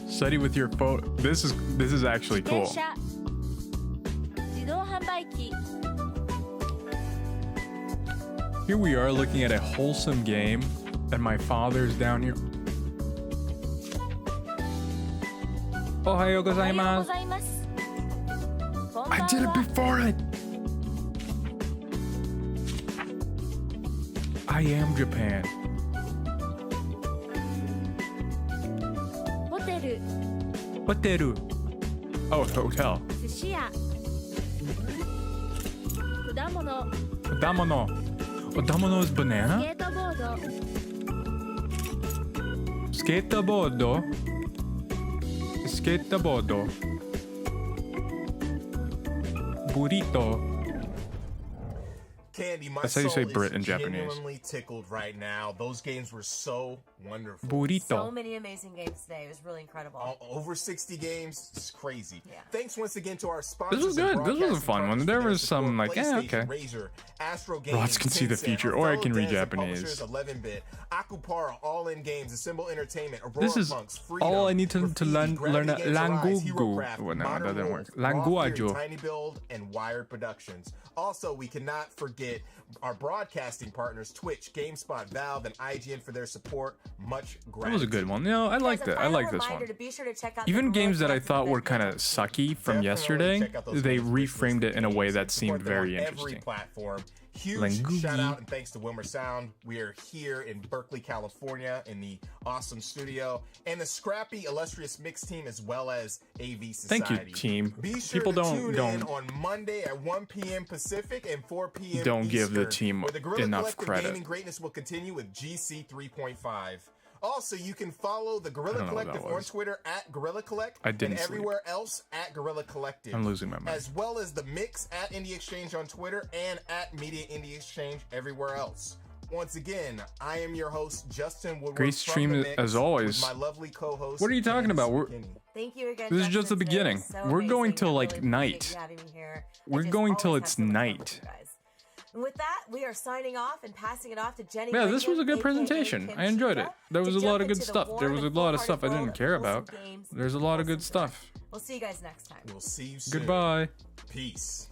Study with your phone. This is actually cool. 自動販売機 Here we are looking at a wholesome game, and my father's down here. Ohayou おはようご gozaimasu. ざいます I did it before it. I am Japan. ホテル Hoteru. Oh, hotel. 寿司屋果物 Damono. Damono is ス banana? ケートボード Skateboard. Skateboard. Burrito. Candy, my That's how you soul say Brit is in Japanese. genuinely tickled right now. Those games were so wonderful. Burrito. So many amazing games today. It was really incredible. Over 60 games. It's crazy. Yeah. Thanks once again to our sponsors. This was good. This was a fun one. There was some like, okay. Razer, Astro Games, Rods can see the Tencent, future, our or I fellow can read devs and Japanese. publishers, 11-bit, Akupara, All In Games, Assemble Entertainment, Aurora This is Punks, Freedom, all I need to learn Gravity Games Arise, Langugu. HeroCraft, Well, no, that Modern didn't Wolf, work. Raw Fury, Languaggio. Tiny Build, and Wired Productions. Also, we cannot forget our broadcasting partners, Twitch, GameSpot, Valve, and IGN for their support. Much gratitude. That was a good one. No, I liked it. I like this one. Even games that I thought were kind of sucky from yesterday, they reframed it in a way that seemed very Every interesting. platform. Huge Langugi. shout out and thanks to Wilmer Sound. We are here in Berkeley, California in the awesome studio and the scrappy illustrious mix team as well as AV Society. Thank you, team. Be sure People to tune in don't on Monday at 1 p.m. Pacific and 4 p.m. don't give the Eastern, team where the Guerrilla enough Collective credit. Gaming greatness will continue with GC 3.5. Also, you can follow the Guerrilla I don't know what Collective that on was. Twitter at Guerrilla Collect I didn't and sleep. everywhere else at Guerrilla Collective. I'm losing my mind. As well as the Mix at Indie Exchange on Twitter and at Media Indie Exchange everywhere else. Once again, I am your host, Justin Woodward. Great from stream The Mix as always. with my lovely co-host. What are you talking about? Thank you again. This is just the Justin. Today beginning. was so We're going amazing. till I like really appreciate night. you having me here. We're just going till always it's have so much fun night. with you guys. And with that, we are signing off and passing it off to Jenny. Yeah, this was a good Lincoln, presentation. aka I enjoyed it. Kimchita, There was to a lot jump of good into the stuff. There warm was a and lot of full-hearted stuff I world didn't of care wholesome about. games There's a lot of good stuff. We'll see you guys next time. We'll see you soon. Goodbye. Peace.